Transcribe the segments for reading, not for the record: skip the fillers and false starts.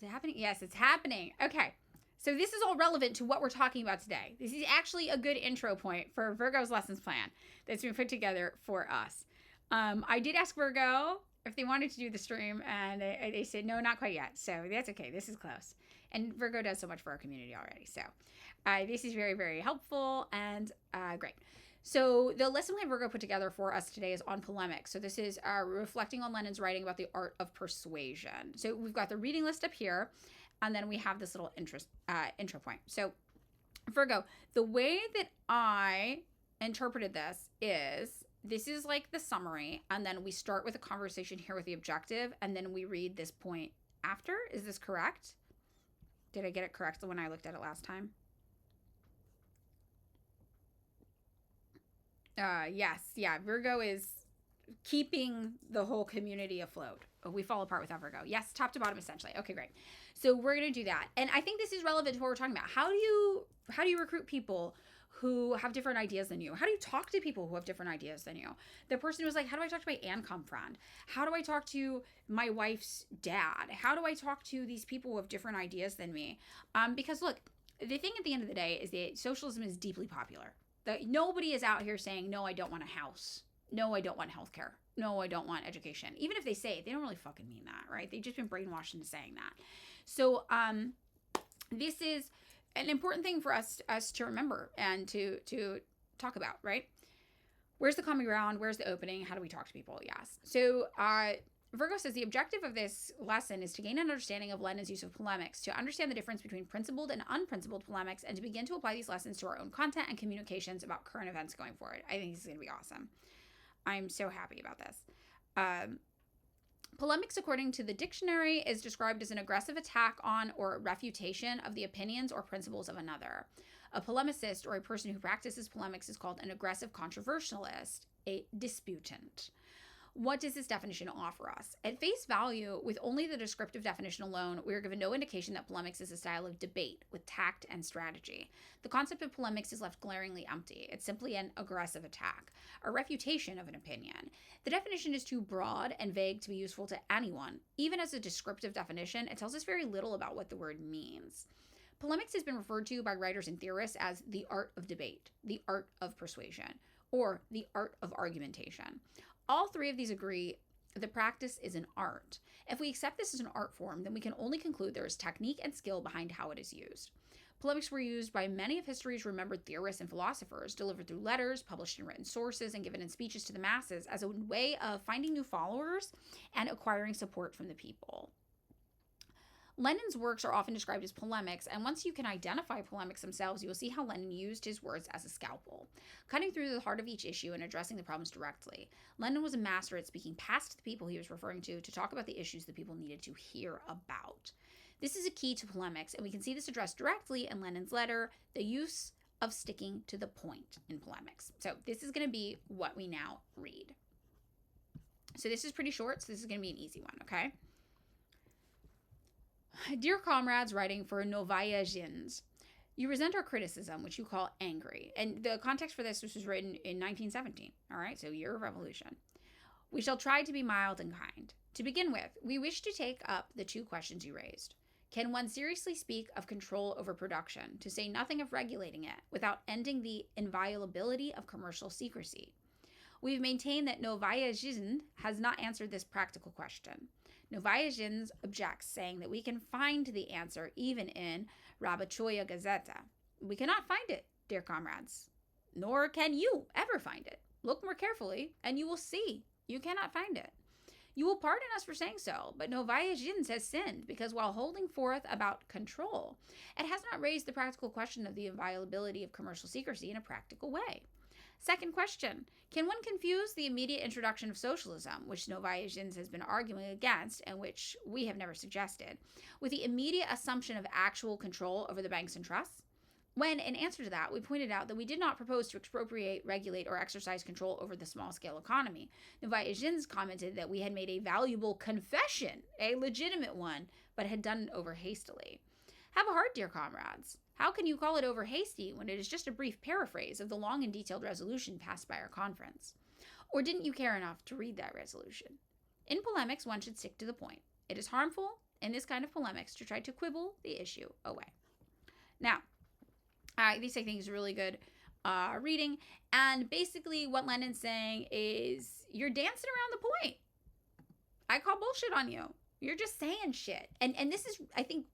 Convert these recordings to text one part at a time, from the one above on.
Is it happening? Yes, it's happening. Okay. So this is all relevant to what we're talking about today. This is actually a good intro point for Virgo's lessons plan that's been put together for us. I did ask Virgo if they wanted to do the stream, and they said no, not quite yet. So that's okay. This is close. And Virgo does so much for our community already. So this is very, very helpful and great. So the lesson plan Virgo put together for us today is on polemics. So this is reflecting on Lenin's writing about the art of persuasion. So we've got the reading list up here, and then we have this little intro point. So Virgo, the way that I interpreted this is like the summary, and then we start with a conversation here with the objective, and then we read this point after. Is this correct? Did I get it correct when I looked at it last time? Yes, yeah. Virgo is keeping the whole community afloat. We fall apart without Virgo. Yes, top to bottom, essentially. Okay, great. So we're gonna do that, and I think this is relevant to what we're talking about. How do you recruit people who have different ideas than you? How do you talk to people who have different ideas than you? The person was like, how do I talk to my ANCOM friend? How do I talk to my wife's dad? How do I talk to these people who have different ideas than me? Because look, the thing at the end of the day is that socialism is deeply popular. Nobody is out here saying, no, I don't want a house. No, I don't want healthcare. No, I don't want education. Even if they say it, they don't really fucking mean that, right? They've just been brainwashed into saying that. So this is an important thing for us to remember and to talk about, right? Where's the common ground? Where's the opening? How do we talk to people? Yes. So Virgo says the objective of this lesson is to gain an understanding of Lenin's use of polemics, to understand the difference between principled and unprincipled polemics, and to begin to apply these lessons to our own content and communications about current events going forward. I think this is going to be awesome. I'm so happy about this. Polemics, according to the dictionary, is described as an aggressive attack on or refutation of the opinions or principles of another. A polemicist, or a person who practices polemics, is called an aggressive controversialist, a disputant. What does this definition offer us? At face value, with only the descriptive definition alone, we are given no indication that polemics is a style of debate with tact and strategy. The concept of polemics is left glaringly empty. It's simply an aggressive attack, a refutation of an opinion. The definition is too broad and vague to be useful to anyone. Even as a descriptive definition, it tells us very little about what the word means. Polemics has been referred to by writers and theorists as the art of debate, the art of persuasion, or the art of argumentation. All three of these agree the practice is an art. If we accept this as an art form, then we can only conclude there is technique and skill behind how it is used. Polemics were used by many of history's remembered theorists and philosophers, delivered through letters, published in written sources, and given in speeches to the masses as a way of finding new followers and acquiring support from the people. Lenin's works are often described as polemics, and once you can identify polemics themselves, you will see how Lenin used his words as a scalpel, cutting through the heart of each issue and addressing the problems directly. Lenin was a master at speaking past the people he was referring to talk about the issues the people needed to hear about. This is a key to polemics, and we can see this addressed directly in Lenin's letter, the use of sticking to the point in polemics. So this is going to be what we now read. So this is pretty short, so this is going to be an easy one, okay? Dear comrades writing for Novaya Zhinsk, you resent our criticism, which you call angry. And the context for this was written in 1917, all right? So year of revolution. We shall try to be mild and kind. To begin with, we wish to take up the two questions you raised. Can one seriously speak of control over production, to say nothing of regulating it, without ending the inviolability of commercial secrecy? We've maintained that Novaya Zhinsk has not answered this practical question. Novaya Zhinsk objects, saying that we can find the answer even in Rabachoya Gazeta. We cannot find it, dear comrades. Nor can you ever find it. Look more carefully, and you will see you cannot find it. You will pardon us for saying so, but Novaya Zhinsk has sinned, because while holding forth about control, it has not raised the practical question of the inviolability of commercial secrecy in a practical way. Second question, can one confuse the immediate introduction of socialism, which Novaya Zhinsk has been arguing against and which we have never suggested, with the immediate assumption of actual control over the banks and trusts? When, in answer to that, we pointed out that we did not propose to expropriate, regulate, or exercise control over the small-scale economy, Novaya Zhinsk commented that we had made a valuable confession, a legitimate one, but had done it over hastily. Have a heart, dear comrades. How can you call it over hasty when it is just a brief paraphrase of the long and detailed resolution passed by our conference? Or didn't you care enough to read that resolution? In polemics, one should stick to the point. It is harmful, in this kind of polemics to try to quibble the issue away. Now, this I think is really good reading. And basically what Lenin's saying is, you're dancing around the point. I call bullshit on you. You're just saying shit. And this is, I think,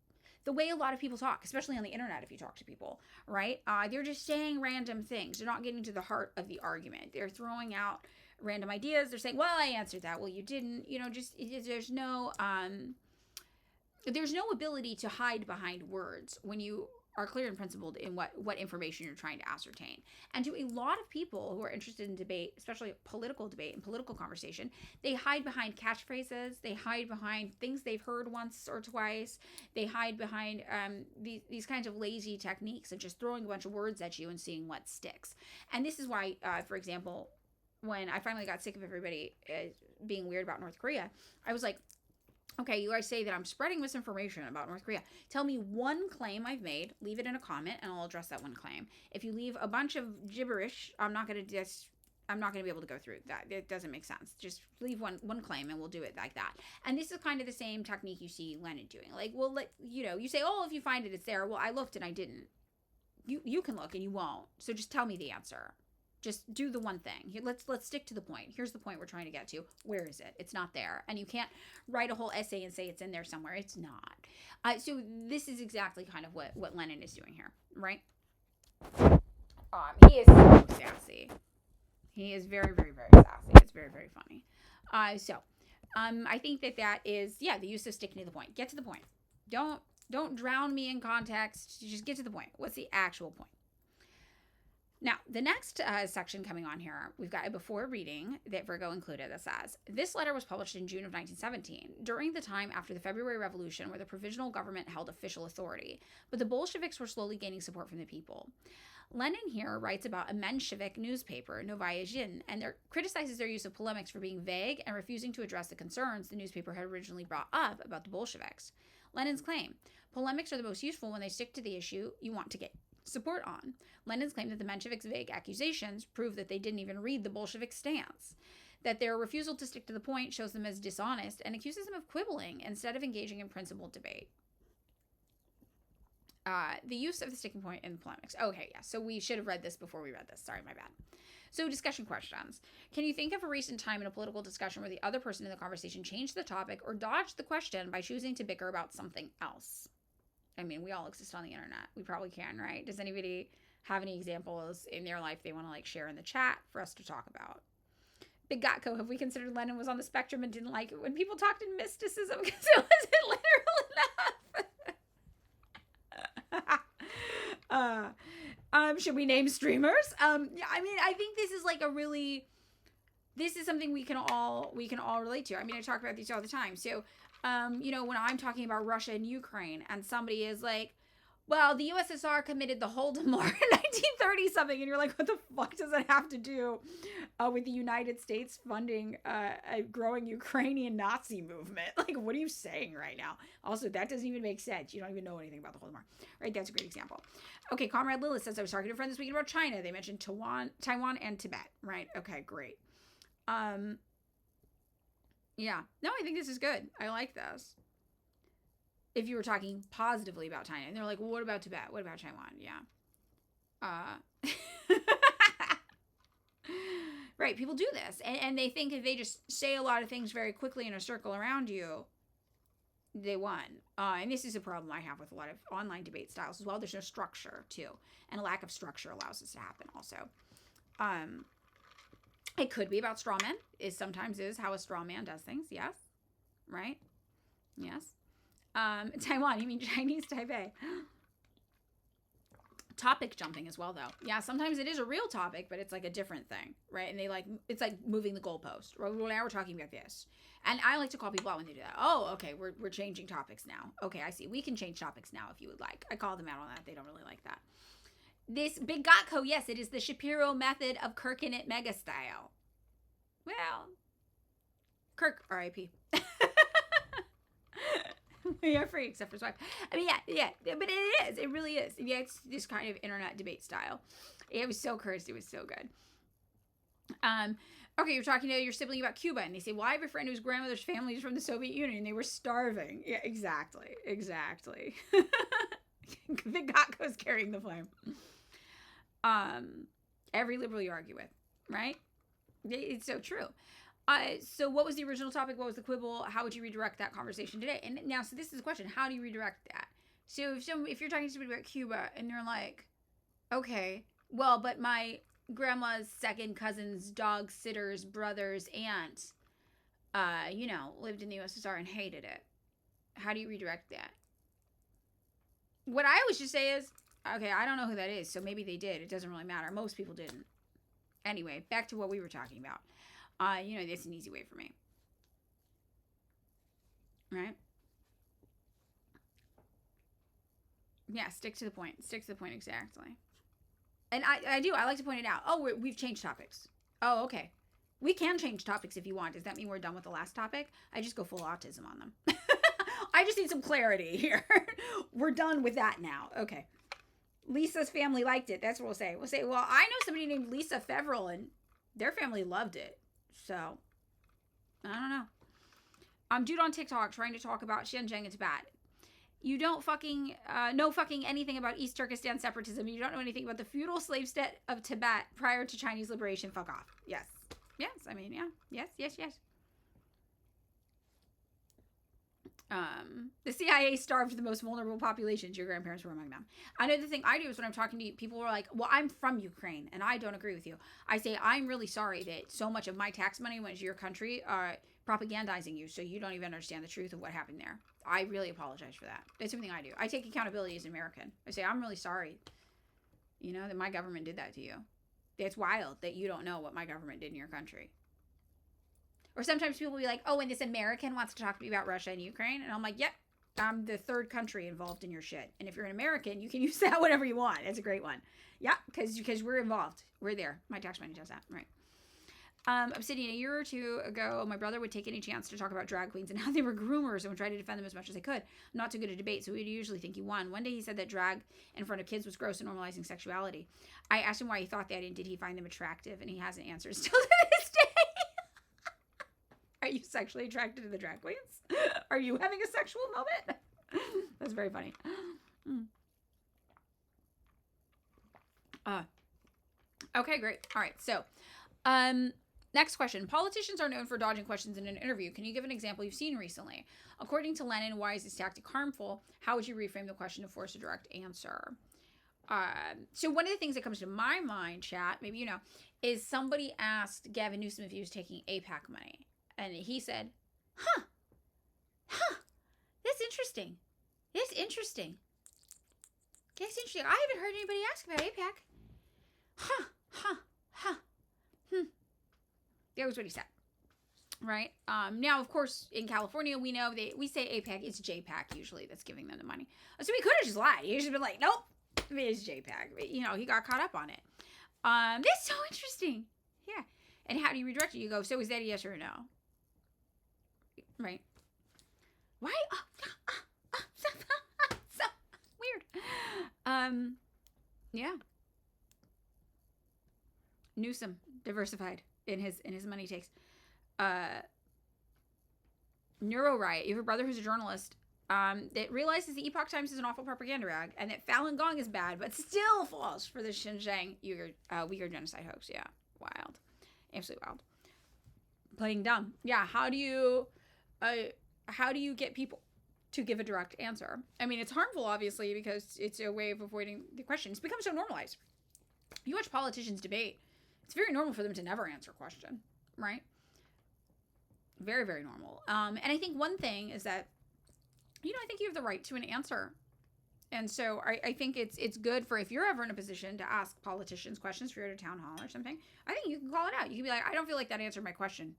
the way a lot of people talk, especially on the internet if you talk to people, right? They're just saying random things. They're not getting to the heart of the argument. They're throwing out random ideas. They're saying, well, I answered that. Well, you didn't. There's no ability to hide behind words when you are clear and principled in what information you're trying to ascertain. And to a lot of people who are interested in debate, especially political debate and political conversation, they hide behind catchphrases. They hide behind things they've heard once or twice. They hide behind these kinds of lazy techniques of just throwing a bunch of words at you and seeing what sticks. And this is why, for example, when I finally got sick of everybody being weird about North Korea, I was like, okay, you guys say that I'm spreading misinformation about North Korea. Tell me one claim I've made, leave it in a comment, and I'll address that one claim. If you leave a bunch of gibberish, I'm not going to be able to go through that. It doesn't make sense. Just leave one claim and we'll do it like that. And this is kind of the same technique you see Lenin doing. Like, well, you say, oh, if you find it, it's there. Well, I looked and I didn't. You can look and you won't. So just tell me the answer. Just do the one thing. Let's stick to the point. Here's the point we're trying to get to. Where is it? It's not there. And you can't write a whole essay and say it's in there somewhere. It's not. So this is exactly kind of what Lenin is doing here, right? He is so sassy. He is very, very, very sassy. It's very, very funny. I think that is, the use of sticking to the point. Get to the point. Don't drown me in context. Just get to the point. What's the actual point? Now, the next section coming on here, we've got a before reading that Virgo included that says, this letter was published in June of 1917, during the time after the February Revolution where the provisional government held official authority, but the Bolsheviks were slowly gaining support from the people. Lenin here writes about a Menshevik newspaper, Novaya Zhin, and criticizes their use of polemics for being vague and refusing to address the concerns the newspaper had originally brought up about the Bolsheviks. Lenin's claim, polemics are the most useful when they stick to the issue you want to get support on. Lenin's claim that the Mensheviks' vague accusations prove that they didn't even read the Bolshevik stance, that their refusal to stick to the point shows them as dishonest, and accuses them of quibbling instead of engaging in principled debate. The use of the sticking point in polemics. Okay, yeah, so we should have read this before we read this. Sorry, my bad. So discussion questions. Can you think of a recent time in a political discussion where the other person in the conversation changed the topic or dodged the question by choosing to bicker about something else? I mean, we all exist on the internet. We probably can, right? Does anybody have any examples in their life they want to share in the chat for us to talk about? Big Gotko, have we considered Lenin was on the spectrum and didn't like it when people talked in mysticism because it wasn't literal enough? Should we name streamers? I mean, I think this is this is something we can all relate to. I mean, I talk about these all the time. So, when I'm talking about Russia and Ukraine and somebody is like, well, the USSR committed the Holodomor in 1930 something, and you're like, what the fuck does that have to do with the United States funding a growing Ukrainian Nazi movement? Like, what are you saying right now? Also, that doesn't even make sense. You don't even know anything about the Holodomor, right? That's a great example. Okay, Comrade Lilith says, I was talking to a friend this weekend about China. They mentioned Taiwan and Tibet, right? Okay, great. Yeah. No, I think this is good. I like this. If you were talking positively about China, and they're like, well, what about Tibet? What about Taiwan? Yeah. Right. People do this. And they think if they just say a lot of things very quickly in a circle around you, they won. And this is a problem I have with a lot of online debate styles as well. There's no structure, too. And a lack of structure allows this to happen also. It could be about straw men. Sometimes is how a straw man does things. Yes. Right? Yes. Taiwan, you mean Chinese Taipei. Topic jumping as well, though. Yeah, sometimes it is a real topic, but it's like a different thing, right? And it's like moving the goalpost. Well, now we're talking about this. And I like to call people out when they do that. Oh, okay, we're changing topics now. Okay, I see. We can change topics now if you would like. I call them out on that. They don't really like that. This Big Gotko, yes, it is the Shapiro method of Kirkin it mega style. Well, Kirk, R.I.P. We are free except for swipe. I mean, yeah, but it is. It really is. Yeah, it's this kind of internet debate style. It was so cursed. It was so good. Okay, you're talking to your sibling about Cuba, and they say, well, I have a friend whose grandmother's family is from the Soviet Union, and they were starving. Yeah, exactly. Vigatko's carrying the flame. Every liberal you argue with, right? It's so true. So what was the original topic? What was the quibble? How would you redirect that conversation today? And now, so this is the question. How do you redirect that? So if you're talking to somebody about Cuba, and they're like, okay, well, but my grandma's second cousin's dog sitter's brother's aunt, lived in the USSR and hated it. How do you redirect that? What I always just say is, okay, I don't know who that is, so maybe they did. It doesn't really matter. Most people didn't. Anyway, back to what we were talking about. That's an easy way for me. Right? Yeah, stick to the point. Stick to the point exactly. And I like to point it out. Oh, we've changed topics. Oh, okay. We can change topics if you want. Does that mean we're done with the last topic? I just go full autism on them. I just need some clarity here. We're done with that now. Okay. Lisa's family liked it. That's what we'll say. We'll say, well, I know somebody named Lisa Fevrel, and their family loved it. So, I don't know. Dude on TikTok trying to talk about Xinjiang and Tibet. You don't know anything about East Turkestan separatism. You don't know anything about the feudal slave state of Tibet prior to Chinese liberation. Fuck off. Yes. I mean, yeah. Yes. The CIA starved the most vulnerable populations. Your grandparents were among them. Another thing I do is when I'm talking to people who are like, well, I'm from Ukraine and I don't agree with you. I say, I'm really sorry that so much of my tax money went to your country propagandizing you, so you don't even understand the truth of what happened there. I really apologize for that. That's something I do. I take accountability as an American. I say, I'm really sorry, that my government did that to you. It's wild that you don't know what my government did in your country. Or sometimes people will be like, oh, and this American wants to talk to me about Russia and Ukraine. And I'm like, yep, I'm the third country involved in your shit. And if you're an American, you can use that whatever you want. It's a great one. Yeah, because we're involved. We're there. My tax money does that. Right. Obsidian, a year or two ago, my brother would take any chance to talk about drag queens and how they were groomers and would try to defend them as much as I could. I'm not too good at debate, so we'd usually think he won. One day he said that drag in front of kids was gross and normalizing sexuality. I asked him why he thought that and did he find them attractive, and he hasn't answered still to this day. Are you sexually attracted to the drag queens? Are you having a sexual moment? That's very funny. Okay, great. All right, so next question. Politicians are known for dodging questions in an interview. Can you give an example you've seen recently? According to Lenin, why is this tactic harmful? How would you reframe the question to force a direct answer? So one of the things that comes to my mind, chat, maybe you know, is somebody asked Gavin Newsom if he was taking APAC money. And he said, that's interesting. I haven't heard anybody ask about APAC. That was what he said. Right? Now, of course, in California, we know we say APAC. It's JPAC usually that's giving them the money. So he could have just lied. He should have been like, nope, it's JPAC. You know, he got caught up on it. That's so interesting. Yeah. And how do you redirect it? You go, so is that a yes or a no? Right? Why? So weird. Yeah. Newsom diversified in his money takes. Neuro Riot. You have a brother who's a journalist that realizes the Epoch Times is an awful propaganda rag and that Falun Gong is bad, but still falls for the Xinjiang Uyghur genocide hoax. Yeah, wild, absolutely wild. Playing dumb. Yeah. How do you get people to give a direct answer? I mean, it's harmful, obviously, because it's a way of avoiding the question. It's become so normalized. You watch politicians debate. It's very normal for them to never answer a question, right? Very, very normal. And I think one thing is that, I think you have the right to an answer. And so I think it's good for if you're ever in a position to ask politicians questions, if you're at a town hall or something, I think you can call it out. You can be like, I don't feel like that answered my question.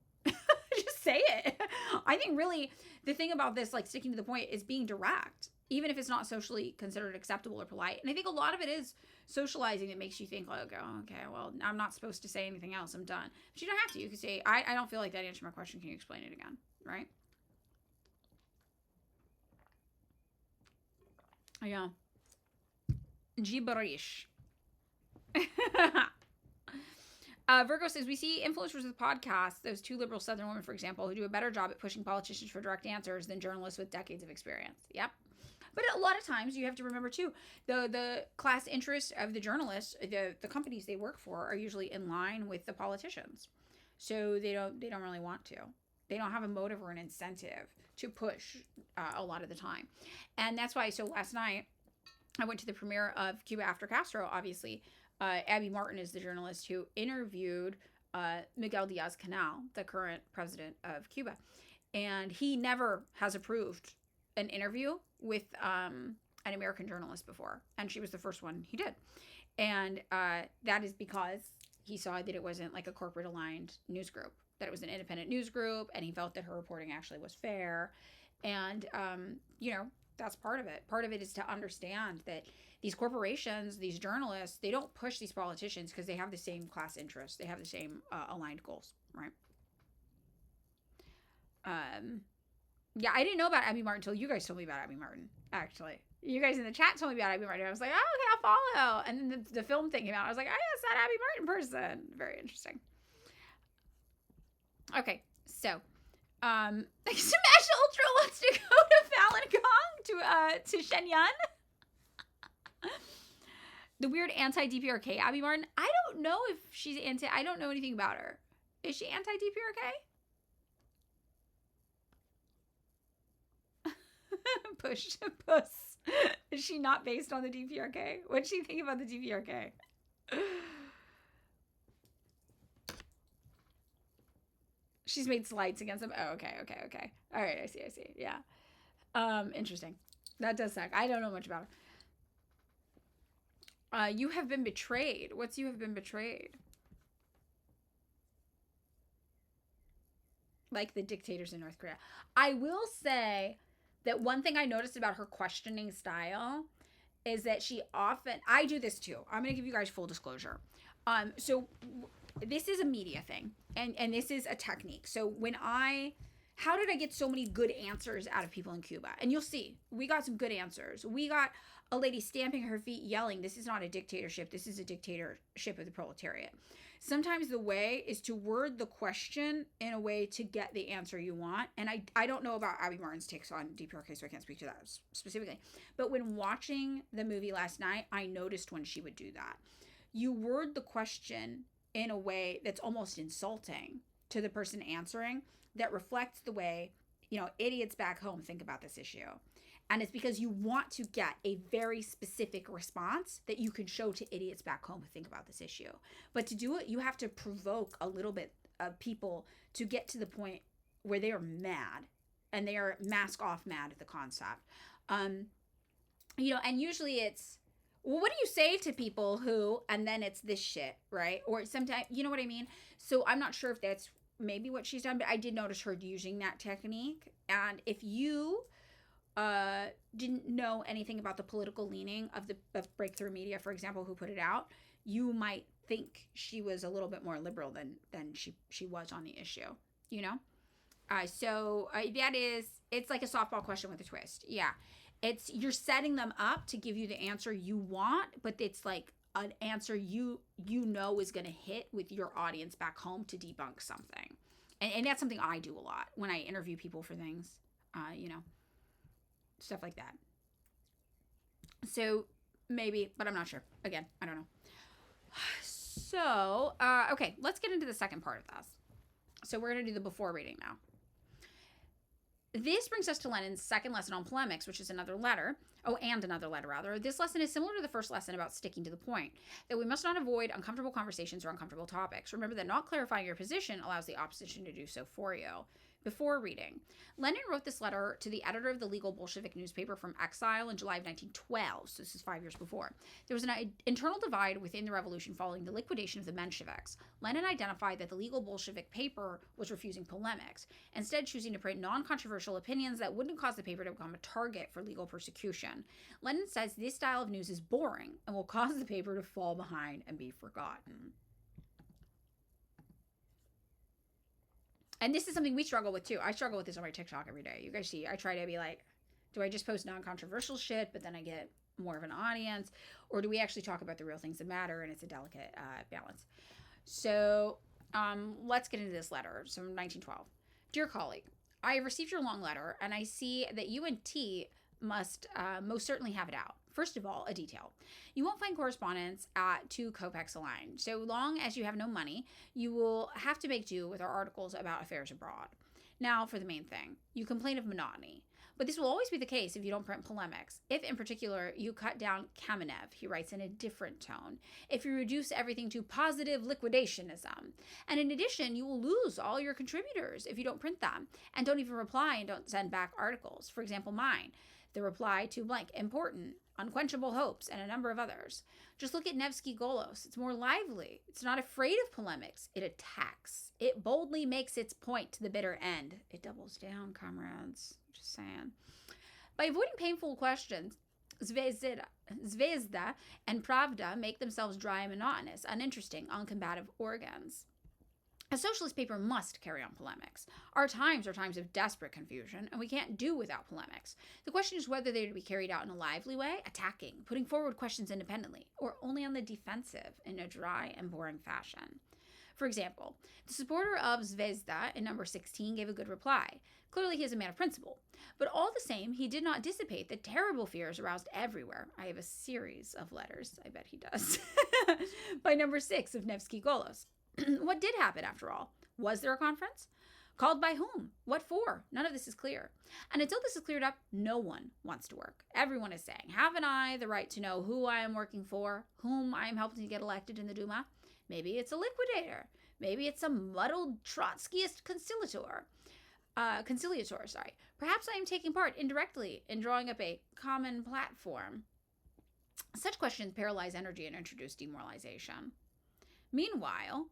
Just say it. I think really the thing about this, like sticking to the point, is being direct, even if it's not socially considered acceptable or polite. And I think a lot of it is socializing that makes you think, like, oh, okay, well, I'm not supposed to say anything else. I'm done. But you don't have to. You can say, I don't feel like that answered my question. Can you explain it again? Right? Yeah. Gibberish. Virgo says, we see influencers with podcasts, those two liberal Southern women, for example, who do a better job at pushing politicians for direct answers than journalists with decades of experience. Yep. But a lot of times you have to remember too, the class interest of the journalists, the companies they work for are usually in line with the politicians. So they don't really want to. They don't have a motive or an incentive to push a lot of the time. And that's why, so last night I went to the premiere of Cuba After Castro, obviously. Abby Martin is the journalist who interviewed Miguel Diaz-Canel, the current president of Cuba. And he never has approved an interview with an American journalist before. And she was the first one he did. And that is because he saw that it wasn't like a corporate aligned news group, that it was an independent news group, and he felt that her reporting actually was fair. And, that's part of it. Part of it is to understand that these corporations, these journalists, they don't push these politicians because they have the same class interests. They have the same aligned goals, right? Yeah, I didn't know about Abby Martin until you guys told me about Abby Martin, actually. You guys in the chat told me about Abby Martin. I was like, oh, okay, I'll follow. And then the film thing came out. I was like, oh, yeah, it's that Abby Martin person. Very interesting. Okay, so Smash Ultra wants to go to Falun Gong to Shenyang. The weird anti-DPRK Abby Martin. I don't know if she's I don't know anything about her. Is she anti-DPRK? Push. Is she not based on the DPRK? What'd she think about the DPRK? She's made slights against them. Oh, okay. All right, I see. Yeah. Interesting. That does suck. I don't know much about her. You have been betrayed. What's you have been betrayed? Like the dictators in North Korea. I will say that one thing I noticed about her questioning style is that she often, I do this too. I'm going to give you guys full disclosure. So this is a media thing, and this is a technique. So how did I get so many good answers out of people in Cuba? And you'll see, we got some good answers. We got a lady stamping her feet yelling, this is not a dictatorship. This is a dictatorship of the proletariat. Sometimes the way is to word the question in a way to get the answer you want. And I don't know about Abby Martin's takes on DPRK, so I can't speak to that specifically. But when watching the movie last night, I noticed when she would do that. You word the question in a way that's almost insulting to the person answering, that reflects the way, idiots back home think about this issue. And it's because you want to get a very specific response that you can show to idiots back home who think about this issue. But to do it, you have to provoke a little bit of people to get to the point where they are mad, and they are mask off mad at the concept. And usually it's, well, what do you say to people who, and then it's this shit, right? Or sometimes, you know what I mean? So I'm not sure if that's maybe what she's done, but I did notice her using that technique. And if you didn't know anything about the political leaning of Breakthrough Media, for example, who put it out, you might think she was a little bit more liberal than she was on the issue, So it's like a softball question with a twist. Yeah. You're setting them up to give you the answer you want, but it's like an answer you is going to hit with your audience back home to debunk something. And that's something I do a lot when I interview people for things, stuff like that. So maybe, but I'm not sure. Again, I don't know. So, okay, let's get into the second part of this. So we're going to do the before reading now. This brings us to Lenin's second lesson on polemics, which is another letter. And another letter, rather. This lesson is similar to the first lesson about sticking to the point, that we must not avoid uncomfortable conversations or uncomfortable topics. Remember that not clarifying your position allows the opposition to do so for you. Before reading, Lenin wrote this letter to the editor of the legal Bolshevik newspaper from exile in July of 1912, so this is 5 years before. There was an internal divide within the revolution following the liquidation of the Mensheviks. Lenin identified that the legal Bolshevik paper was refusing polemics, instead choosing to print non-controversial opinions that wouldn't cause the paper to become a target for legal persecution. Lenin says this style of news is boring and will cause the paper to fall behind and be forgotten. And this is something we struggle with too. I struggle with this on my TikTok every day. You guys see, I try to be like, do I just post non-controversial shit, but then I get more of an audience? Or do we actually talk about the real things that matter? And it's a delicate balance. So let's get into this letter. So 1912. Dear colleague, I have received your long letter, and I see that you and T must most certainly have it out. First of all, a detail. You won't find correspondence at 2 kopecks a line. So long as you have no money, you will have to make do with our articles about affairs abroad. Now for the main thing. You complain of monotony. But this will always be the case if you don't print polemics. If, in particular, you cut down Kamenev, he writes in a different tone. If you reduce everything to positive liquidationism. And in addition, you will lose all your contributors if you don't print them and don't even reply and don't send back articles. For example, mine. The reply to blank, important, unquenchable hopes, and a number of others. Just look at Nevsky Golos. It's more lively. It's not afraid of polemics. It attacks. It boldly makes its point to the bitter end. It doubles down, comrades. Just saying. By avoiding painful questions, Zvezda and Pravda make themselves dry and monotonous, uninteresting, uncombative organs. A socialist paper must carry on polemics. Our times are times of desperate confusion, and we can't do without polemics. The question is whether they're to be carried out in a lively way, attacking, putting forward questions independently, or only on the defensive in a dry and boring fashion. For example, the supporter of Zvezda in number 16 gave a good reply. Clearly he is a man of principle. But all the same, he did not dissipate the terrible fears aroused everywhere. I have a series of letters, I bet he does, by number 6 of Nevsky Golos. What did happen, after all? Was there a conference? Called by whom? What for? None of this is clear. And until this is cleared up, no one wants to work. Everyone is saying, haven't I the right to know who I am working for, whom I am helping to get elected in the Duma? Maybe it's a liquidator. Maybe it's a muddled Trotskyist conciliator. Perhaps I am taking part indirectly in drawing up a common platform. Such questions paralyze energy and introduce demoralization. Meanwhile,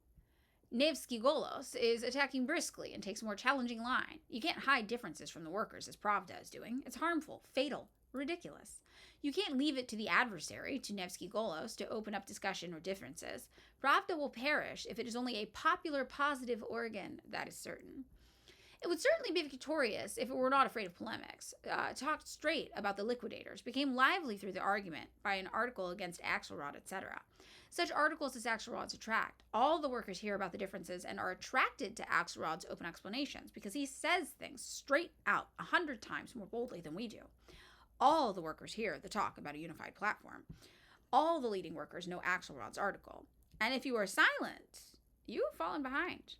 Nevsky Golos is attacking briskly and takes a more challenging line. You can't hide differences from the workers, as Pravda is doing. It's harmful, fatal, ridiculous. You can't leave it to the adversary, to Nevsky Golos, to open up discussion or differences. Pravda will perish if it is only a popular positive organ, that is certain. It would certainly be victorious if it were not afraid of polemics, talked straight about the liquidators, became lively through the argument by an article against Axelrod, etc. Such articles as Axelrod's attract. All the workers hear about the differences and are attracted to Axelrod's open explanations because he says things straight out 100 times more boldly than we do. All the workers hear the talk about a unified platform. All the leading workers know Axelrod's article. And if you are silent, you have fallen behind.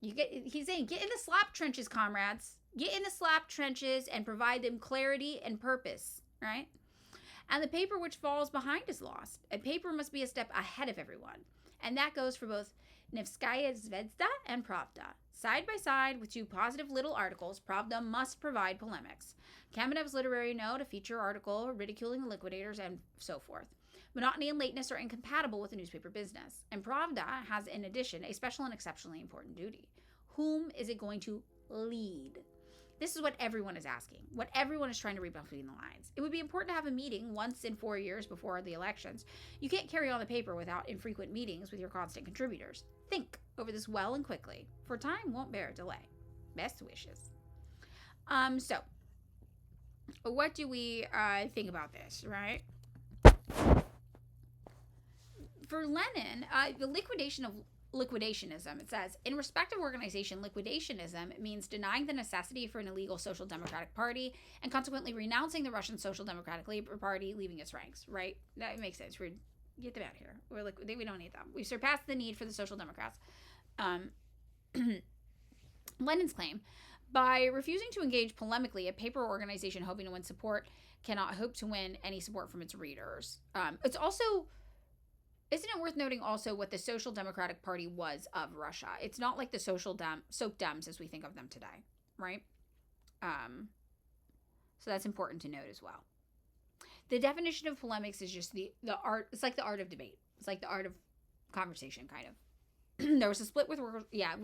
He's saying, get in the slop trenches, comrades. Get in the slop trenches and provide them clarity and purpose, right? And the paper which falls behind is lost. A paper must be a step ahead of everyone. And that goes for both Nevskaya Zvezda and Pravda. Side by side with 2 positive little articles, Pravda must provide polemics. Kamenev's literary note, a feature article ridiculing the liquidators, and so forth. Monotony and lateness are incompatible with the newspaper business. And Pravda has, in addition, a special and exceptionally important duty. Whom is it going to lead? This is what everyone is asking, what everyone is trying to read between the lines. It would be important to have a meeting once in 4 years before the elections. You can't carry on the paper without infrequent meetings with your constant contributors. Think over this well and quickly, for time won't bear delay. Best wishes. So, what do we think about this, right? For Lenin, the liquidationism, it says, in respect of organization, liquidationism means denying the necessity for an illegal social democratic party and consequently renouncing the Russian Social Democratic Labor Party, leaving its ranks, right? That makes sense. Get them out of here. We don't need them. We've surpassed the need for the Social Democrats. Lenin's claim, by refusing to engage polemically, a paper organization hoping to win support cannot hope to win any support from its readers. It's also... Isn't it worth noting also what the Social Democratic Party was of Russia? It's not like the Soc Dems as we think of them today, right? So that's important to note as well. The definition of polemics is just the art. It's like the art of debate. It's like the art of conversation, kind of. There was a split with there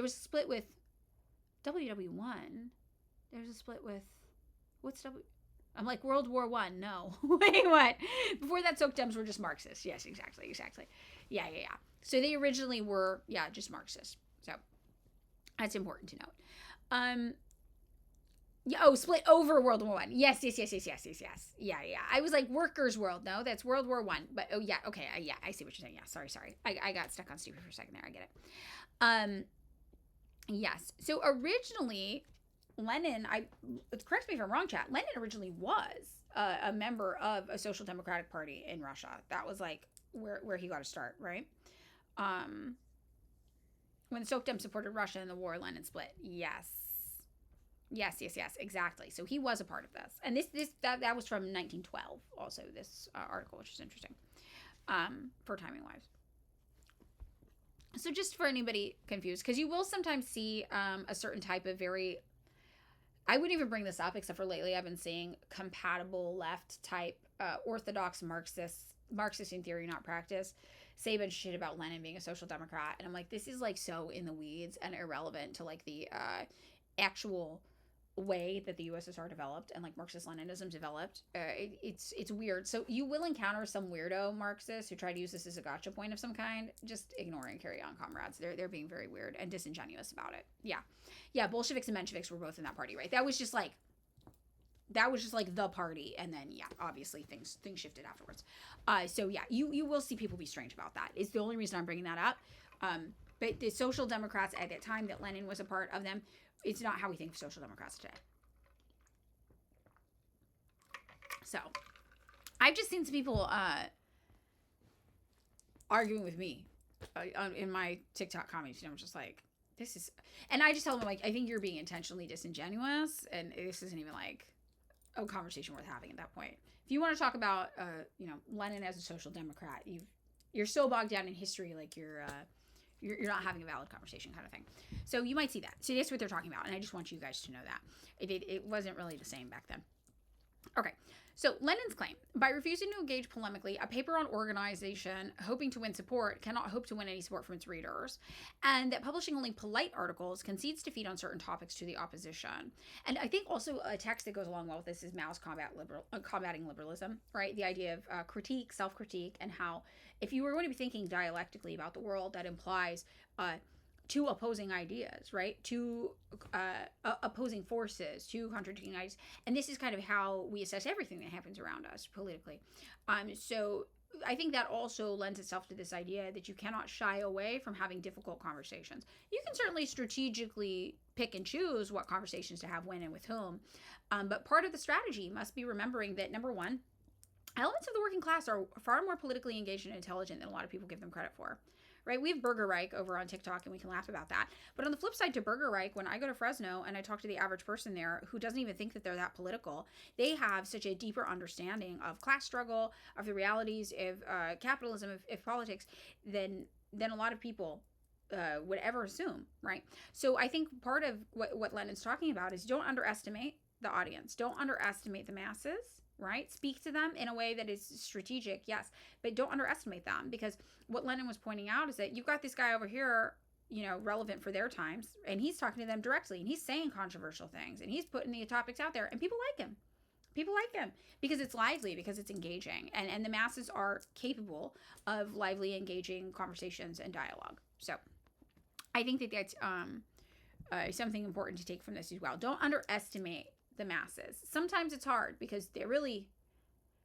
was a split with WW1. There's a split with I'm like World War I. No. Wait, what? Before that, Soc Dems were just Marxists. Yes, exactly. Yeah. So they originally were, just Marxists. So that's important to note. Yeah, oh, split over World War One. Yes, yes, yes, yes, yes, yes, yes. Yeah, yeah. I was like workers' world. No, that's World War One. But oh yeah, okay, yeah, I see what you're saying. Yeah, sorry. I got stuck on stupid for a second there. I get it. Um, yes. So originally, Lenin, I correct me if I'm wrong, chat. Lenin originally was a member of a social democratic party in Russia. That was like where he got to start, right? Um, when the Sokdem supported Russia in the war, Lenin split. Yes. Yes, exactly. So he was a part of this, and that was from 1912. Also, this article, which is interesting, for timing wise. So just for anybody confused, because you will sometimes see a certain type of very, I wouldn't even bring this up except for lately I've been seeing compatible left type orthodox Marxist in theory, not practice, say a bunch of shit about Lenin being a social democrat, and I'm like, this is like so in the weeds and irrelevant to like the actual way that the USSR developed and like Marxist Leninism developed. It's weird. So you will encounter some weirdo Marxists who try to use this as a gotcha point of some kind. Just ignore and carry on, comrades. They're being very weird and disingenuous about it. Yeah. Bolsheviks and Mensheviks were both in that party, right? That was just like the party, and then yeah, obviously things shifted afterwards. So yeah, you will see people be strange about that. It's the only reason I'm bringing that up. But the social democrats at that time that Lenin was a part of them, it's not how we think of social democrats today. So I've just seen some people arguing with me in my TikTok comments, and I'm just like, this is, and I just tell them like, I think you're being intentionally disingenuous, and this isn't even like a conversation worth having at that point. If you want to talk about Lenin as a social democrat, you're so bogged down in history, like you're not having a valid conversation kind of thing. So you might see that. So that's what they're talking about, and I just want you guys to know that it wasn't really the same back then. Okay, so Lenin's claim: by refusing to engage polemically, a paper on organization hoping to win support cannot hope to win any support from its readers, and that publishing only polite articles concedes defeat on certain topics to the opposition. And I think also a text that goes along well with this is Mao's combating liberalism, right? The idea of critique, self-critique, and how if you were going to be thinking dialectically about the world, that implies two opposing ideas, right? Two opposing forces, two contradicting ideas. And this is kind of how we assess everything that happens around us politically. So I think that also lends itself to this idea that you cannot shy away from having difficult conversations. You can certainly strategically pick and choose what conversations to have when and with whom. But part of the strategy must be remembering that, number one, elements of the working class are far more politically engaged and intelligent than a lot of people give them credit for. Right? We have Burger Reich over on TikTok, and we can laugh about that. But on the flip side to Burger Reich, when I go to Fresno and I talk to the average person there who doesn't even think that they're that political, they have such a deeper understanding of class struggle, of the realities of capitalism, of politics, than a lot of people would ever assume, right? So I think part of what Lenin's talking about is don't underestimate the audience. Don't underestimate the masses. Right? Speak to them in a way that is strategic, yes, but don't underestimate them, because what Lenin was pointing out is that you've got this guy over here, relevant for their times, and he's talking to them directly, and he's saying controversial things, and he's putting the topics out there, and people like him. People like him because it's lively, because it's engaging, and the masses are capable of lively, engaging conversations and dialogue. So I think that that's something important to take from this as well. Don't underestimate the masses. Sometimes it's hard because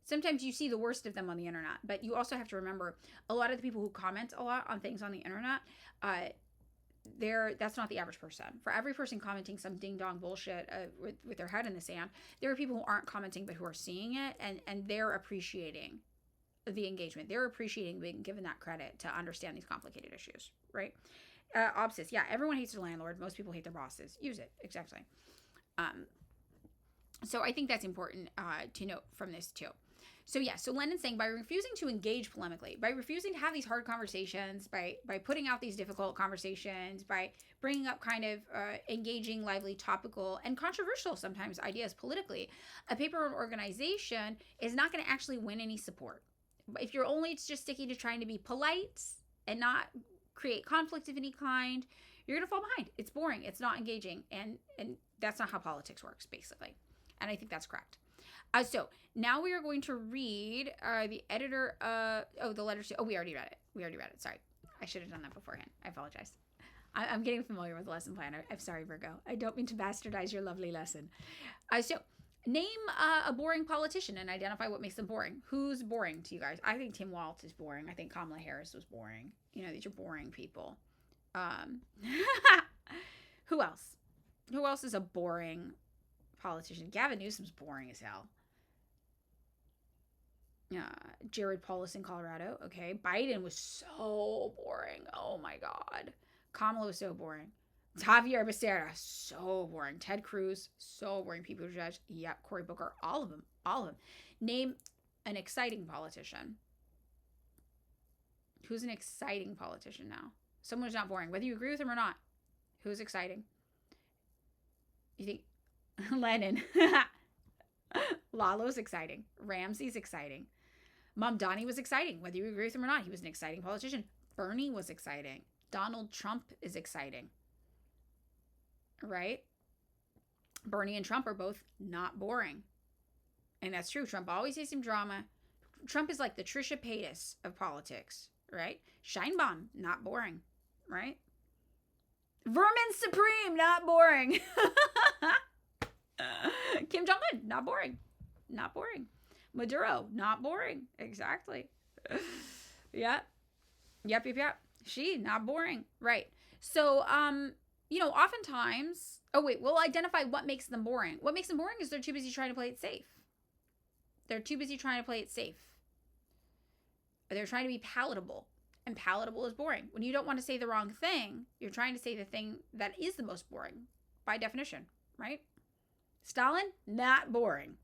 sometimes you see the worst of them on the internet, but you also have to remember a lot of the people who comment a lot on things on the internet, that's not the average person. For every person commenting some ding dong bullshit with their head in the sand, there are people who aren't commenting but who are seeing it, and they're appreciating the engagement. They're appreciating being given that credit to understand these complicated issues, right? Obsess, yeah, everyone hates their landlord. Most people hate their bosses. Use it, exactly. So I think that's important to note from this too. So yeah, so Lenin's saying by refusing to engage polemically, by refusing to have these hard conversations, by putting out these difficult conversations, by bringing up kind of engaging, lively, topical, and controversial sometimes ideas politically, a paper or organization is not going to actually win any support. If you're only just sticking to trying to be polite and not create conflict of any kind, you're going to fall behind. It's boring. It's not engaging. And that's not how politics works, basically. And I think that's correct. So now we are going to read the editor. The letters. Oh, we already read it. Sorry. I should have done that beforehand. I apologize. I'm getting familiar with the lesson plan. I'm sorry, Virgo. I don't mean to bastardize your lovely lesson. So name a boring politician and identify what makes them boring. Who's boring to you guys? I think Tim Walz is boring. I think Kamala Harris was boring. You know, these are boring people. Who else? Who else is a boring politician? Gavin Newsom's boring as hell. Jared Polis in Colorado. Okay. Biden was so boring. Oh my God. Kamala was so boring. Javier Becerra, so boring. Ted Cruz, so boring. Pete Buttigieg, yep. Cory Booker, all of them. All of them. Name an exciting politician. Who's an exciting politician now? Someone who's not boring, whether you agree with him or not. Who's exciting? You think Lenin? Lalo's exciting. Ramsey's exciting. Mamdani was exciting, whether you agree with him or not. He was an exciting politician. Bernie was exciting. Donald Trump is exciting. Right? Bernie and Trump are both not boring. And that's true. Trump always has some drama. Trump is like the Trisha Paytas of politics, right? Scheinbaum, not boring, right? Vermin Supreme, not boring. Kim Jong-un, not boring. Not boring. Maduro, not boring. Exactly. Yeah. Yep. She, not boring. Right. So, oftentimes, we'll identify what makes them boring. What makes them boring is they're too busy trying to play it safe. They're too busy trying to play it safe. They're trying to be palatable. And palatable is boring. When you don't want to say the wrong thing, you're trying to say the thing that is the most boring by definition, right? Stalin, not boring.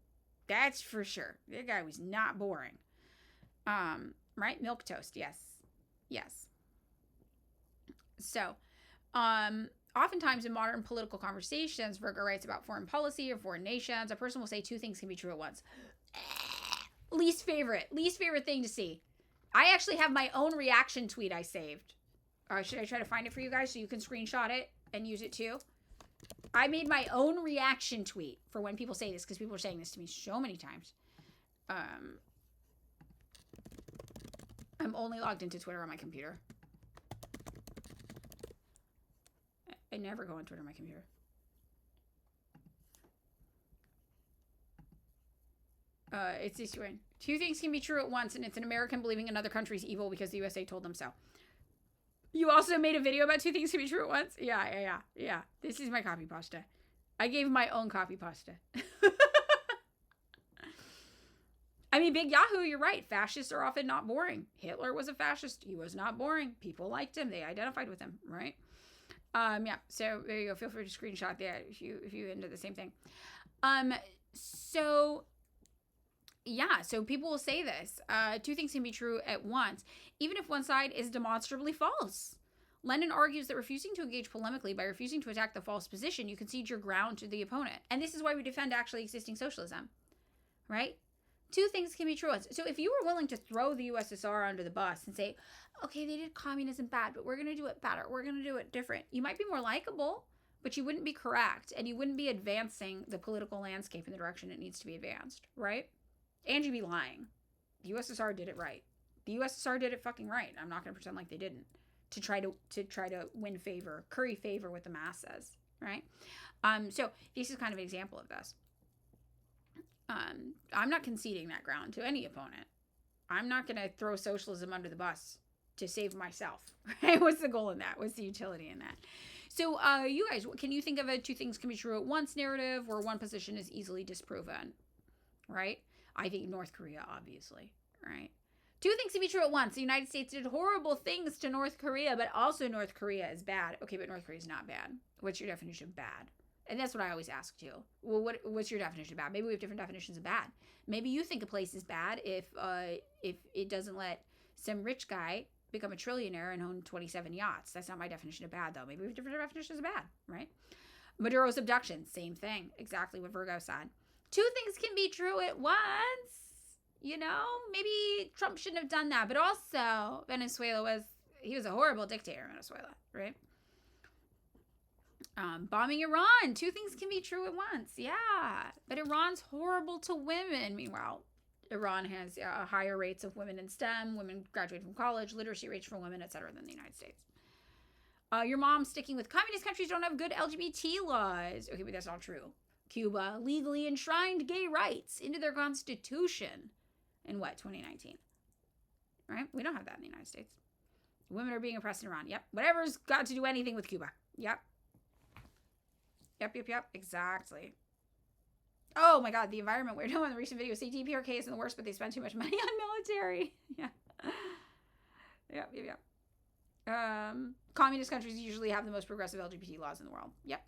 That's for sure. That guy was not boring. Right? Milquetoast, yes. Yes. So, oftentimes in modern political conversations, Virgo writes about foreign policy or foreign nations. A person will say two things can be true at once. Least favorite thing to see. I actually have my own reaction tweet I saved. Should I try to find it for you guys so you can screenshot it and use it too? I made my own reaction tweet for when people say this, because people are saying this to me so many times. I'm only logged into Twitter on my computer. I never go on Twitter on my computer. It's this one. Two things can be true at once, and it's an American believing another country's evil because the USA told them so. You also made a video about two things can be true at once? Yeah. This is my copy pasta. I gave my own copy pasta. I mean, Big Yahoo, you're right. Fascists are often not boring. Hitler was a fascist. He was not boring. People liked him. They identified with him, right? Yeah, so there you go. Feel free to screenshot that if you into the same thing. So people will say this. Two things can be true at once, even if one side is demonstrably false. Lenin argues that refusing to engage polemically by refusing to attack the false position, you concede your ground to the opponent. And this is why we defend actually existing socialism, right? Two things can be true. So if you were willing to throw the USSR under the bus and say, okay, they did communism bad, but we're going to do it better. We're going to do it different. You might be more likable, but you wouldn't be correct. And you wouldn't be advancing the political landscape in the direction it needs to be advanced, right? And you'd be lying. The USSR did it right. The USSR did it fucking right. I'm not going to pretend like they didn't. To try to win favor, curry favor with the masses, right? So this is kind of an example of this. I'm not conceding that ground to any opponent. I'm not going to throw socialism under the bus to save myself, right? What's the goal in that? What's the utility in that? So, you guys, can you think of a two things can be true at once narrative where one position is easily disproven, right? I think North Korea, obviously, right? Two things can be true at once. The United States did horrible things to North Korea, but also North Korea is bad. Okay, but North Korea is not bad. What's your definition of bad? And that's what I always ask too. Well, what's your definition of bad? Maybe we have different definitions of bad. Maybe you think a place is bad if it doesn't let some rich guy become a trillionaire and own 27 yachts. That's not my definition of bad, though. Maybe we have different definitions of bad, right? Maduro's abduction, same thing. Exactly what Virgo said. Two things can be true at once. You know, maybe Trump shouldn't have done that. But also, he was a horrible dictator in Venezuela, right? Bombing Iran. Two things can be true at once. Yeah. But Iran's horrible to women. Meanwhile, Iran has higher rates of women in STEM, women graduating from college, literacy rates for women, etc. than the United States. Your mom's sticking with communist countries don't have good LGBT laws. Okay, but that's not true. Cuba legally enshrined gay rights into their constitution in what, 2019? Right? We don't have that in the United States. Women are being oppressed in Iran. Yep. Whatever's got to do anything with Cuba. Yep. Yep. Exactly. Oh my God, the environment. We're doing the recent video. Say DPRK isn't the worst, but they spend too much money on military. Yeah. Yep. Communist countries usually have the most progressive LGBT laws in the world. Yep.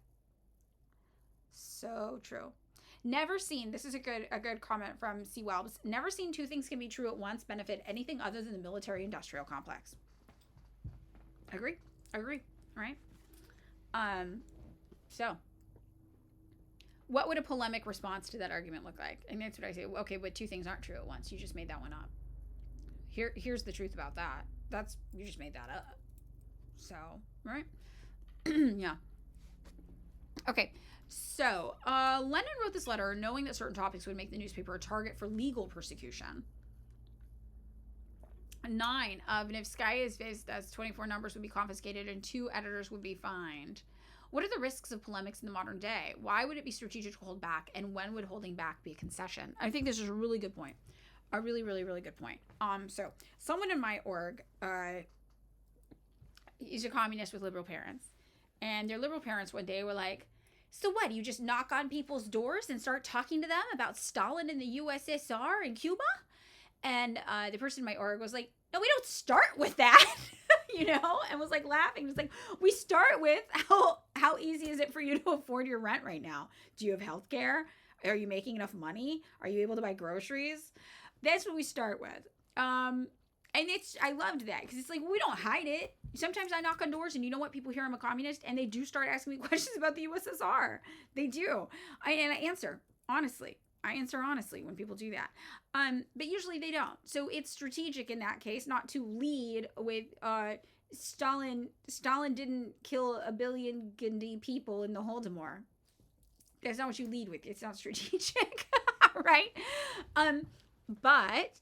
So true. Never seen, this is a good comment from C. Welbs, never seen two things can be true at once benefit anything other than the military-industrial complex. Agree. Right? So, what would a polemic response to that argument look like? And that's what I say. Okay, but two things aren't true at once. You just made that one up. Here's the truth about that. You just made that up. So, right? Yeah. Okay. So, Lenin wrote this letter knowing that certain topics would make the newspaper a target for legal persecution. 9 of Nevskaya's Zvezda's 24 numbers would be confiscated and 2 editors would be fined. What are the risks of polemics in the modern day? Why would it be strategic to hold back? And when would holding back be a concession? I think this is a really good point. A really, really, really good point. So someone in my org, is a communist with liberal parents. And their liberal parents one day were like, so what, you just knock on people's doors and start talking to them about Stalin and the USSR and Cuba? And the person in my org was like, no, we don't start with that, and was like laughing. Just like, we start with how easy is it for you to afford your rent right now? Do you have health care? Are you making enough money? Are you able to buy groceries? That's what we start with. And I loved that because it's like, we don't hide it. Sometimes I knock on doors and you know what? People hear I'm a communist and they do start asking me questions about the USSR. They do. I answer honestly. I answer honestly when people do that. But usually they don't. So it's strategic in that case not to lead with Stalin didn't kill 1 billion Gandhi people in the Holodomor. That's not what you lead with. It's not strategic. Right? But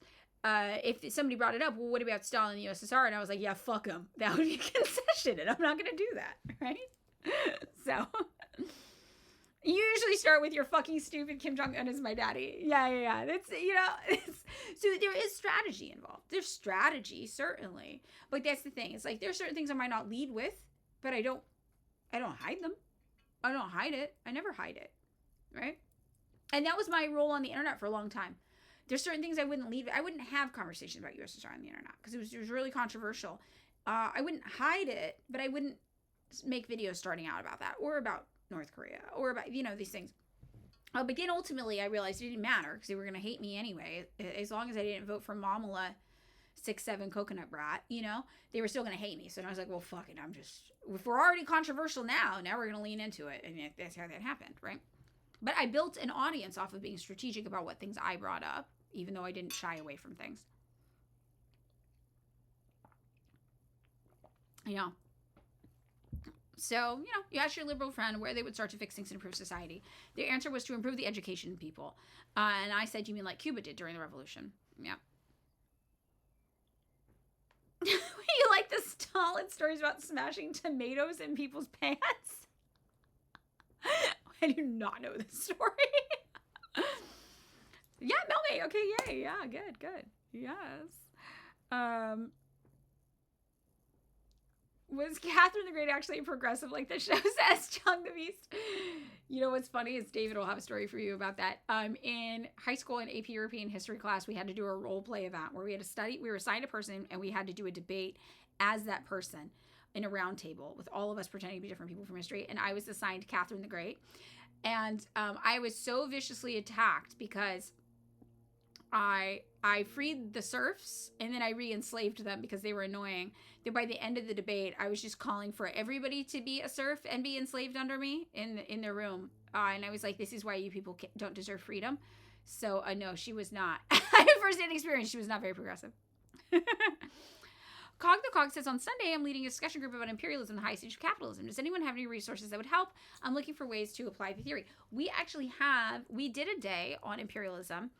if somebody brought it up, well, what about Stalin and the USSR? And I was like, yeah, fuck him. That would be a concession, and I'm not going to do that, right? So, you usually start with your fucking stupid Kim Jong-un is my daddy. Yeah. That's, so there is strategy involved. There's strategy, certainly. But that's the thing. It's like, there's certain things I might not lead with, but I don't hide them. I don't hide it. I never hide it, right? And that was my role on the internet for a long time. There's certain things I wouldn't lead with. I wouldn't have conversations about USSR on the internet because it was really controversial. I wouldn't hide it, but I wouldn't make videos starting out about that or about North Korea or about, these things. But then ultimately I realized it didn't matter because they were going to hate me anyway. As long as I didn't vote for Mamala 6'7" coconut brat, they were still going to hate me. So I was like, well, fuck it. If we're already controversial now we're going to lean into it. And that's how that happened, right? But I built an audience off of being strategic about what things I brought up, even though I didn't shy away from things. So, you ask your liberal friend where they would start to fix things and improve society. Their answer was to improve the education of people. And I said, you mean like Cuba did during the revolution? Yeah. You like the Stalin stories about smashing tomatoes in people's pants? I do not know this story. Yeah, Melmay. Okay, yay. Yeah, good. Yes. Was Catherine the Great actually a progressive like the show says, Chung the Beast? You know what's funny is David will have a story for you about that. In high school in AP European history class, we had to do a role play event where we had to study. We were assigned a person and we had to do a debate as that person in a round table with all of us pretending to be different people from history. And I was assigned Catherine the Great. And I was so viciously attacked because I freed the serfs and then I re-enslaved them because they were annoying. Then by the end of the debate, I was just calling for everybody to be a serf and be enslaved under me in their room. And I was like, this is why you people don't deserve freedom. So no, she was not. First-hand experience, she was not very progressive. Cog the Cog says, on Sunday, I'm leading a discussion group about imperialism and the high stage of capitalism. Does anyone have any resources that would help? I'm looking for ways to apply the theory. We did a day on imperialism.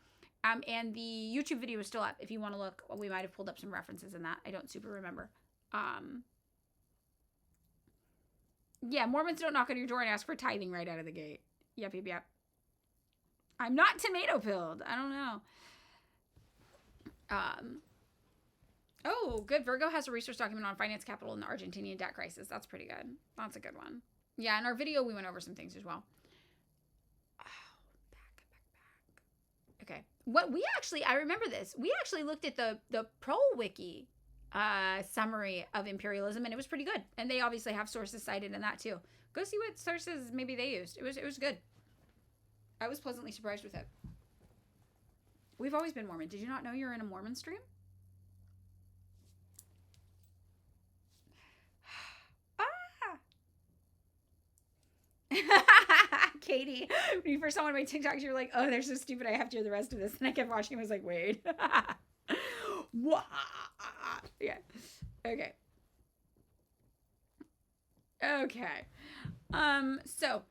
And the YouTube video is still up. If you want to look, we might have pulled up some references in that. I don't super remember. Yeah, Mormons don't knock on your door and ask for tithing right out of the gate. Yep. I'm not tomato pilled. I don't know. Oh, good. Virgo has a research document on finance capital in the Argentinian debt crisis. That's pretty good. That's a good one. Yeah, in our video, we went over some things as well. Oh, back. Okay. I remember this. We actually looked at the Pro Wiki summary of imperialism, and it was pretty good. And they obviously have sources cited in that too. Go see what sources maybe they used. It was good. I was pleasantly surprised with it. We've always been Mormon. Did you not know you're in a Mormon stream? Katie, when you first saw one of my TikToks, you were like, oh, they're so stupid, I have to hear the rest of this. And I kept watching and was like, wait. Yeah. Okay. So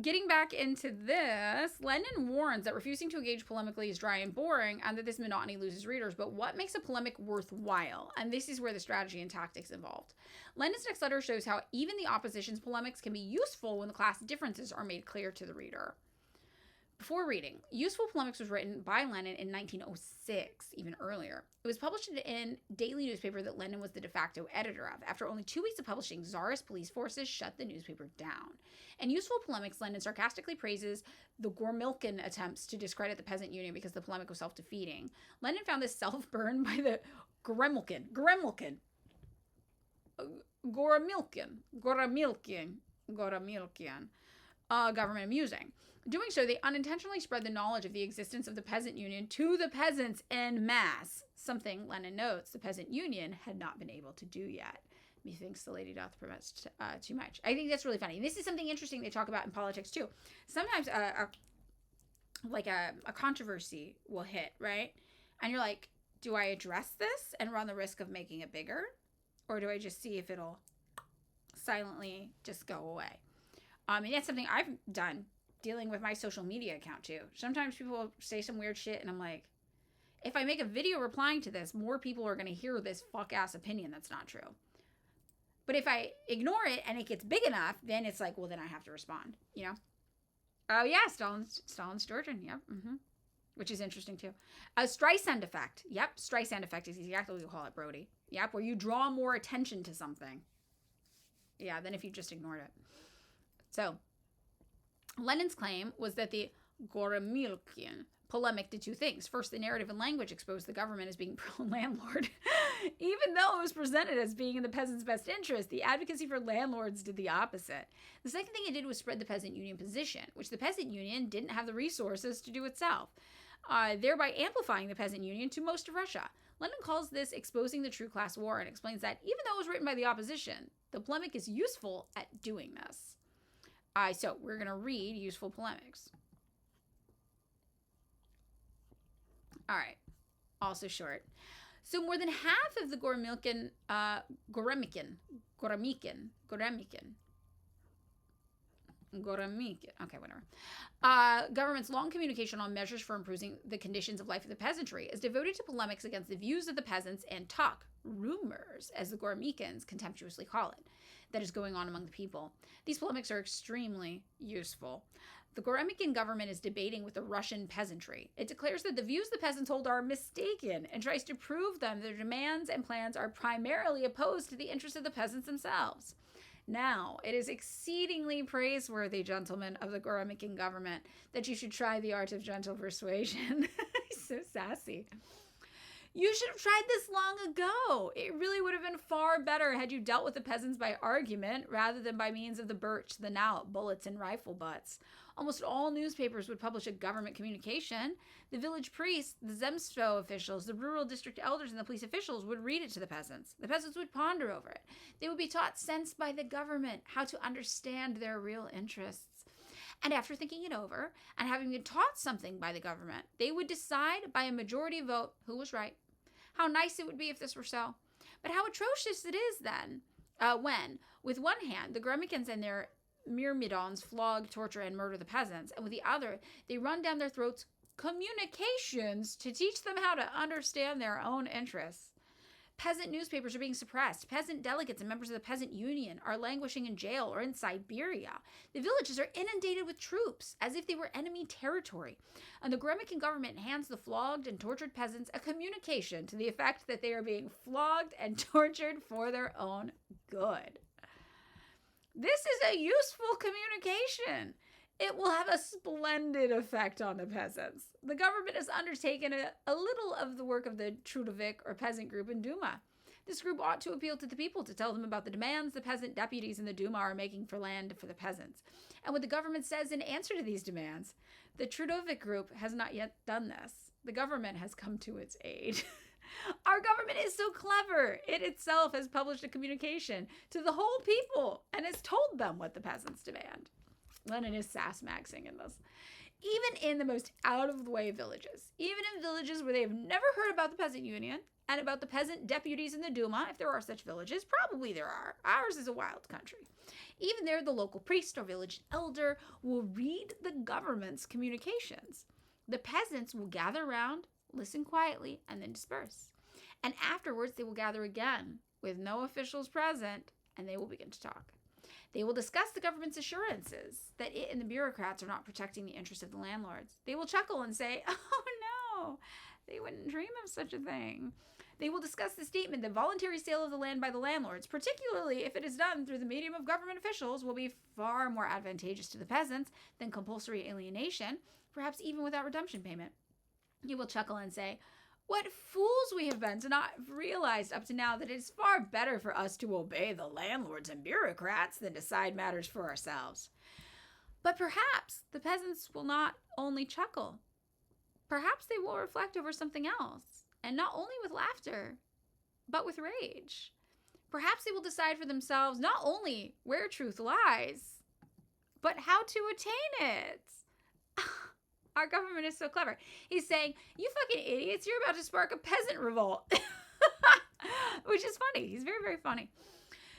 getting back into this, Lenin warns that refusing to engage polemically is dry and boring and that this monotony loses readers. But what makes a polemic worthwhile? And this is where the strategy and tactics involved. Lenin's next letter shows how even the opposition's polemics can be useful when the class differences are made clear to the reader. Before reading, Useful Polemics was written by Lenin in 1906, even earlier. It was published in a daily newspaper that Lenin was the de facto editor of. After only 2 weeks of publishing, Tsarist police forces shut the newspaper down. In Useful Polemics, Lenin sarcastically praises the Gormilkin attempts to discredit the peasant union because the polemic was self-defeating. Lenin found this self-burn by the Gormilkin government amusing. Doing so, they unintentionally spread the knowledge of the existence of the peasant union to the peasants en masse, something, Lenin notes, the peasant union had not been able to do yet. Methinks the lady doth prevent too much. I think that's really funny. This is something interesting they talk about in politics, too. Sometimes a controversy will hit, right? And you're like, do I address this and run the risk of making it bigger? Or do I just see if it'll silently just go away? And that's something I've done dealing with my social media account too. Sometimes people say some weird shit and I'm like, if I make a video replying to this, more people are going to hear this fuck-ass opinion that's not true. But if I ignore it and it gets big enough, then it's like, well, then I have to respond, you know? Oh, yeah, Stalin's Georgian, yep. Mm-hmm. Which is interesting too. Streisand effect. Yep, Streisand effect is exactly what we call it, Brody. Yep, where you draw more attention to something. Yeah, than if you just ignored it. So, Lenin's claim was that the Goromilkian polemic did two things. First, the narrative and language exposed the government as being pro-landlord. Even though it was presented as being in the peasants' best interest, the advocacy for landlords did the opposite. The second thing it did was spread the peasant union position, which the peasant union didn't have the resources to do itself, thereby amplifying the peasant union to most of Russia. Lenin calls this exposing the true class war and explains that even though it was written by the opposition, the polemic is useful at doing this. So we're going to read Useful Polemics. All right. Also short. So more than half of the Goremican, okay, whatever. Government's long communication on measures for improving the conditions of life of the peasantry is devoted to polemics against the views of the peasants and talk, rumors, as the Goromicans contemptuously call it, that is going on among the people. These polemics are extremely useful. The Goremican government is debating with the Russian peasantry. It declares that the views the peasants hold are mistaken and tries to prove them their demands and plans are primarily opposed to the interests of the peasants themselves. Now, it is exceedingly praiseworthy, gentlemen of the Goremican government, that you should try the art of gentle persuasion. He's so sassy. You should have tried this long ago. It really would have been far better had you dealt with the peasants by argument rather than by means of the birch, the knout, bullets, and rifle butts. Almost all newspapers would publish a government communication. The village priests, the zemstvo officials, the rural district elders, and the police officials would read it to the peasants. The peasants would ponder over it. They would be taught sense by the government, how to understand their real interests. And after thinking it over and having been taught something by the government, they would decide by a majority vote who was right. How nice it would be if this were so. But how atrocious it is then, when, with one hand, the Goromicans and their myrmidons flog, torture, and murder the peasants, and with the other, they run down their throats communications to teach them how to understand their own interests. Peasant newspapers are being suppressed. Peasant delegates and members of the peasant union are languishing in jail or in Siberia. The villages are inundated with troops, as if they were enemy territory. And the Goremican government hands the flogged and tortured peasants a communication to the effect that they are being flogged and tortured for their own good. This is a useful communication. It will have a splendid effect on the peasants. The government has undertaken a little of the work of the Trudovik or peasant group in Duma. This group ought to appeal to the people to tell them about the demands the peasant deputies in the Duma are making for land for the peasants, and what the government says in answer to these demands. The Trudovik group has not yet done this. The government has come to its aid. Our government is so clever. It itself has published a communication to the whole people and has told them what the peasants demand. Lenin is sass-maxing in this. Even in the most out-of-the-way villages, even in villages where they have never heard about the peasant union and about the peasant deputies in the Duma, if there are such villages, probably there are. Ours is a wild country. Even there, the local priest or village elder will read the government's communications. The peasants will gather around, listen quietly, and then disperse. And afterwards, they will gather again with no officials present, and they will begin to talk. They will discuss the government's assurances that it and the bureaucrats are not protecting the interests of the landlords. They will chuckle and say, oh no, they wouldn't dream of such a thing. They will discuss the statement that voluntary sale of the land by the landlords, particularly if it is done through the medium of government officials, will be far more advantageous to the peasants than compulsory alienation, perhaps even without redemption payment. He will chuckle and say, what fools we have been to not have realized up to now that it is far better for us to obey the landlords and bureaucrats than decide matters for ourselves. But perhaps the peasants will not only chuckle. Perhaps they will reflect over something else, and not only with laughter, but with rage. Perhaps they will decide for themselves not only where truth lies, but how to attain it. Our government is so clever. He's saying, you fucking idiots, you're about to spark a peasant revolt. Which is funny. He's very, very funny.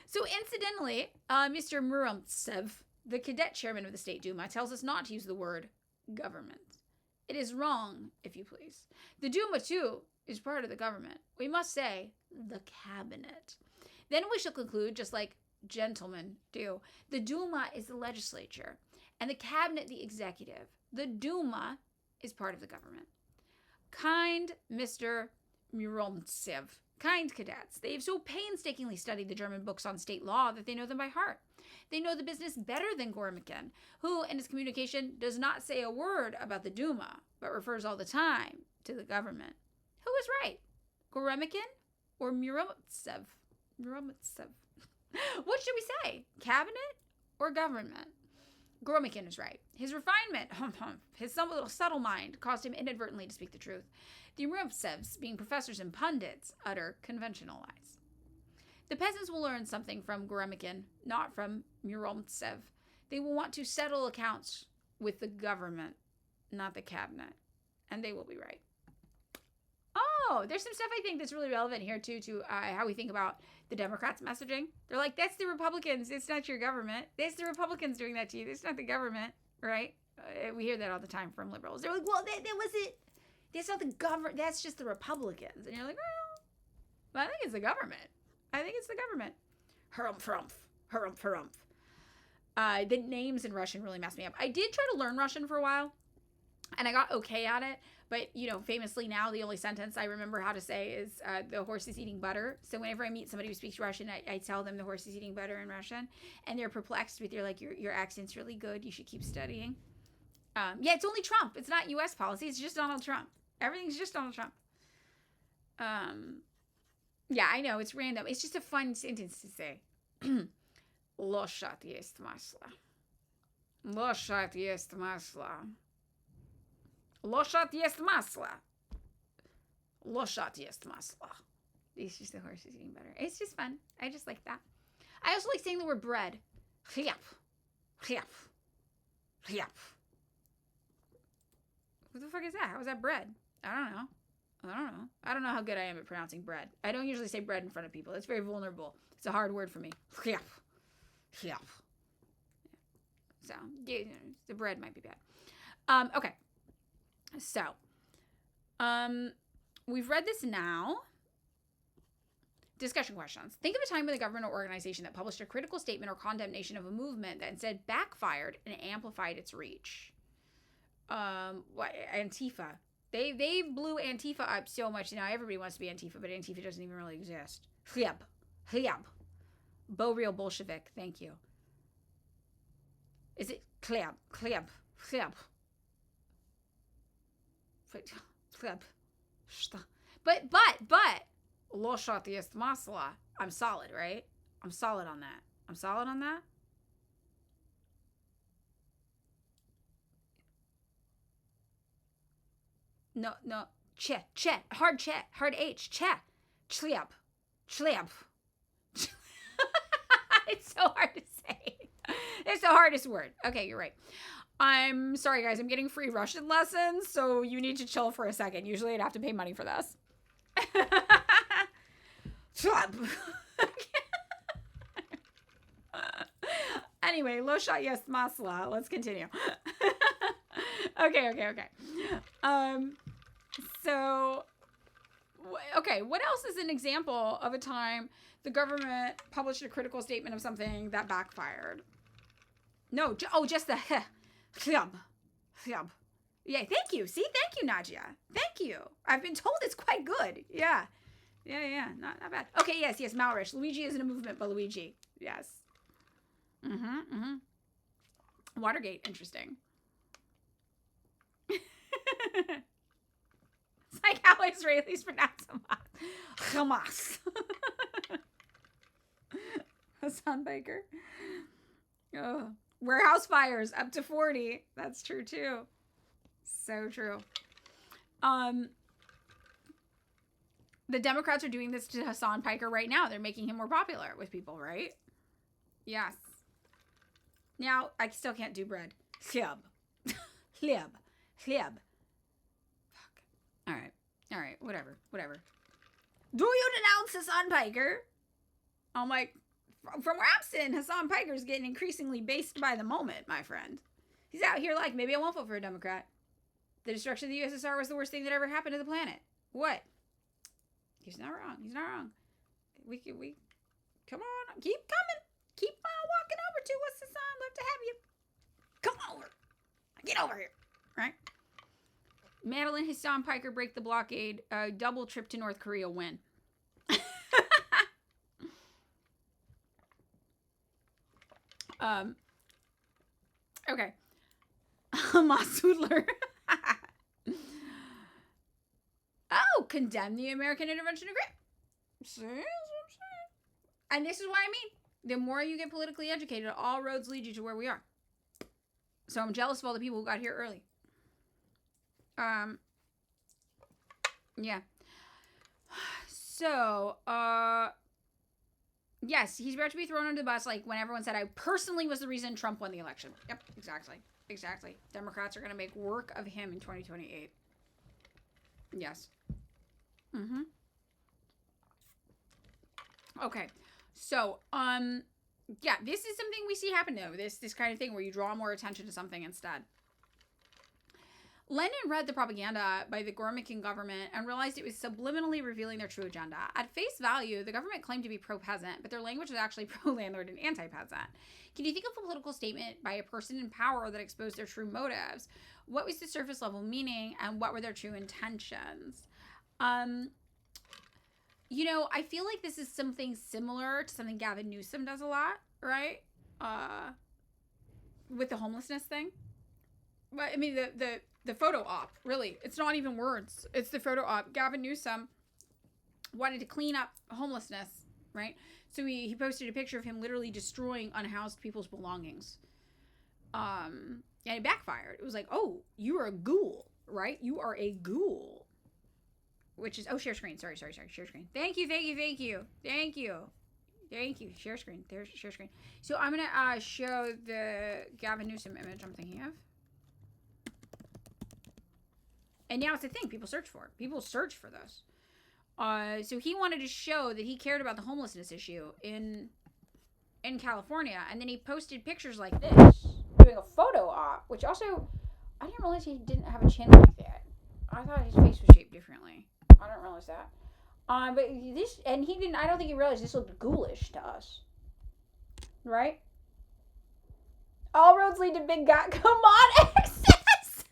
So incidentally, Mr. Muromtsev, the cadet chairman of the State Duma, tells us not to use the word government. It is wrong, if you please. The Duma, too, is part of the government. We must say the cabinet. Then we shall conclude, just like gentlemen do, the Duma is the legislature, and the cabinet the executive. The Duma is part of the government. Kind Mr. Muromtsev, kind cadets, they have so painstakingly studied the German books on state law that they know them by heart. They know the business better than Goremican, who, in his communication, does not say a word about the Duma, but refers all the time to the government. Who is right, Goremican or Muromtsev? Muromtsev. What should we say, cabinet or government? Goremican is right. His refinement, his somewhat subtle mind, caused him inadvertently to speak the truth. The Muromtsevs, being professors and pundits, utter conventional lies. The peasants will learn something from Goremican, not from Muromtsev. They will want to settle accounts with the government, not the cabinet. And they will be right. Oh, there's some stuff I think that's really relevant here, too, to how we think about the Democrats' messaging. They're like, that's the Republicans. It's not your government. That's the Republicans doing that to you. It's not the government, right? We hear that all the time from liberals. They're like, well, that wasn't, that's not the government. That's just the Republicans. And you're like, well, I think it's the government. I think it's the government. Harumph, harumph, harumph. The names in Russian really messed me up. I did try to learn Russian for a while, and I got okay at it. But, you know, famously now, the only sentence I remember how to say is the horse is eating butter. So whenever I meet somebody who speaks Russian, I tell them the horse is eating butter in Russian. And they're perplexed with your accent's really good. You should keep studying. Yeah, it's only Trump. It's not U.S. policy. It's just Donald Trump. Everything's just Donald Trump. Yeah, I know. It's random. It's just a fun sentence to say. Loshat jest masla. Loshat jest masla. Loshat jest masla. Loshat jest masla. It's just the horse is eating butter. It's just fun. I just like that. I also like saying the word bread. Chliap. Chliap. Chliap. What the fuck is that? How is that bread? I don't know. I don't know how good I am at pronouncing bread. I don't usually say bread in front of people. It's very vulnerable. It's a hard word for me. Chliap. Chliap. So, yeah, the bread might be bad. Okay. So, we've read this now. Discussion questions. Think of a time when the government or organization that published a critical statement or condemnation of a movement that instead backfired and amplified its reach. Antifa. They blew Antifa up so much. Now everybody wants to be Antifa, but Antifa doesn't even really exist. Chliab. Bo real Bolshevik. Thank you. Is it chliab? But Loshat jest masla. I'm solid, right? I'm solid on that. No. Hard H. Chliab. It's so hard to say. It's the hardest word. Okay, you're right. I'm sorry, guys. I'm getting free Russian lessons, so you need to chill for a second. Usually I'd have to pay money for this. Anyway, Losha yes masla. Let's continue. Okay. What else is an example of a time the government published a critical statement of something that backfired? No, just the chliab. Yeah, thank you. See, thank you, Nadia. Thank you. I've been told it's quite good. Yeah. Not bad. Okay, yes, Malrich. Luigi isn't a movement, but Luigi. Yes. Watergate, interesting. It's like how Israelis pronounce Hamas. Hassan Baker. Oh. Warehouse fires up to 40. That's true too. So true. The Democrats are doing this to Hassan Piker right now. They're making him more popular with people, right? Yes. Now, I still can't do bread. Chliab. Fuck. All right. Whatever. Do you denounce Hassan Piker? I'm like, from where I'm sitting, Hassan Piker's getting increasingly based by the moment, my friend. He's out here like, maybe I won't vote for a Democrat. The destruction of the USSR was the worst thing that ever happened to the planet. What? He's not wrong. We come on, keep coming. Keep on walking over to us, Hassan. Love to have you. Come over. Get over here. Right? Madeline Hassan Piker break the blockade. Double trip to North Korea win. Okay. Hamas Hoodler. Condemn the American intervention agreement. See? That's what I'm saying. And this is what I mean. The more you get politically educated, all roads lead you to where we are. So I'm jealous of all the people who got here early. Yeah. So, yes, he's about to be thrown under the bus, like when everyone said I personally was the reason Trump won the election. Yep, exactly. Democrats are going to make work of him in 2028. Yes. Okay. So, yeah, this is something we see happen though. This kind of thing where you draw more attention to something instead. Lenin read the propaganda by the Gormakin government and realized it was subliminally revealing their true agenda. At face value, the government claimed to be pro-peasant, but their language was actually pro-landlord and anti-peasant. Can you think of a political statement by a person in power that exposed their true motives? What was the surface level meaning, and what were their true intentions? I feel like this is something similar to something Gavin Newsom does a lot, right? With the homelessness thing. But I mean, the photo op, really. It's not even words. It's the photo op. Gavin Newsom wanted to clean up homelessness, right? So he posted a picture of him literally destroying unhoused people's belongings. And it backfired. It was like, oh, you are a ghoul, right? You are a ghoul. Which is, share screen. Sorry, share screen. Thank you. Share screen. There's share screen. So I'm going to show the Gavin Newsom image I'm thinking of. And now it's a thing people search for. People search for this. So he wanted to show that he cared about the homelessness issue in California. And then he posted pictures like this, doing a photo op, which also, I didn't realize he didn't have a chin like that. I thought his face was shaped differently. I didn't realize that. But this, and he didn't, I don't think he realized this looked ghoulish to us. Right? All roads lead to Big God. Come on, excess!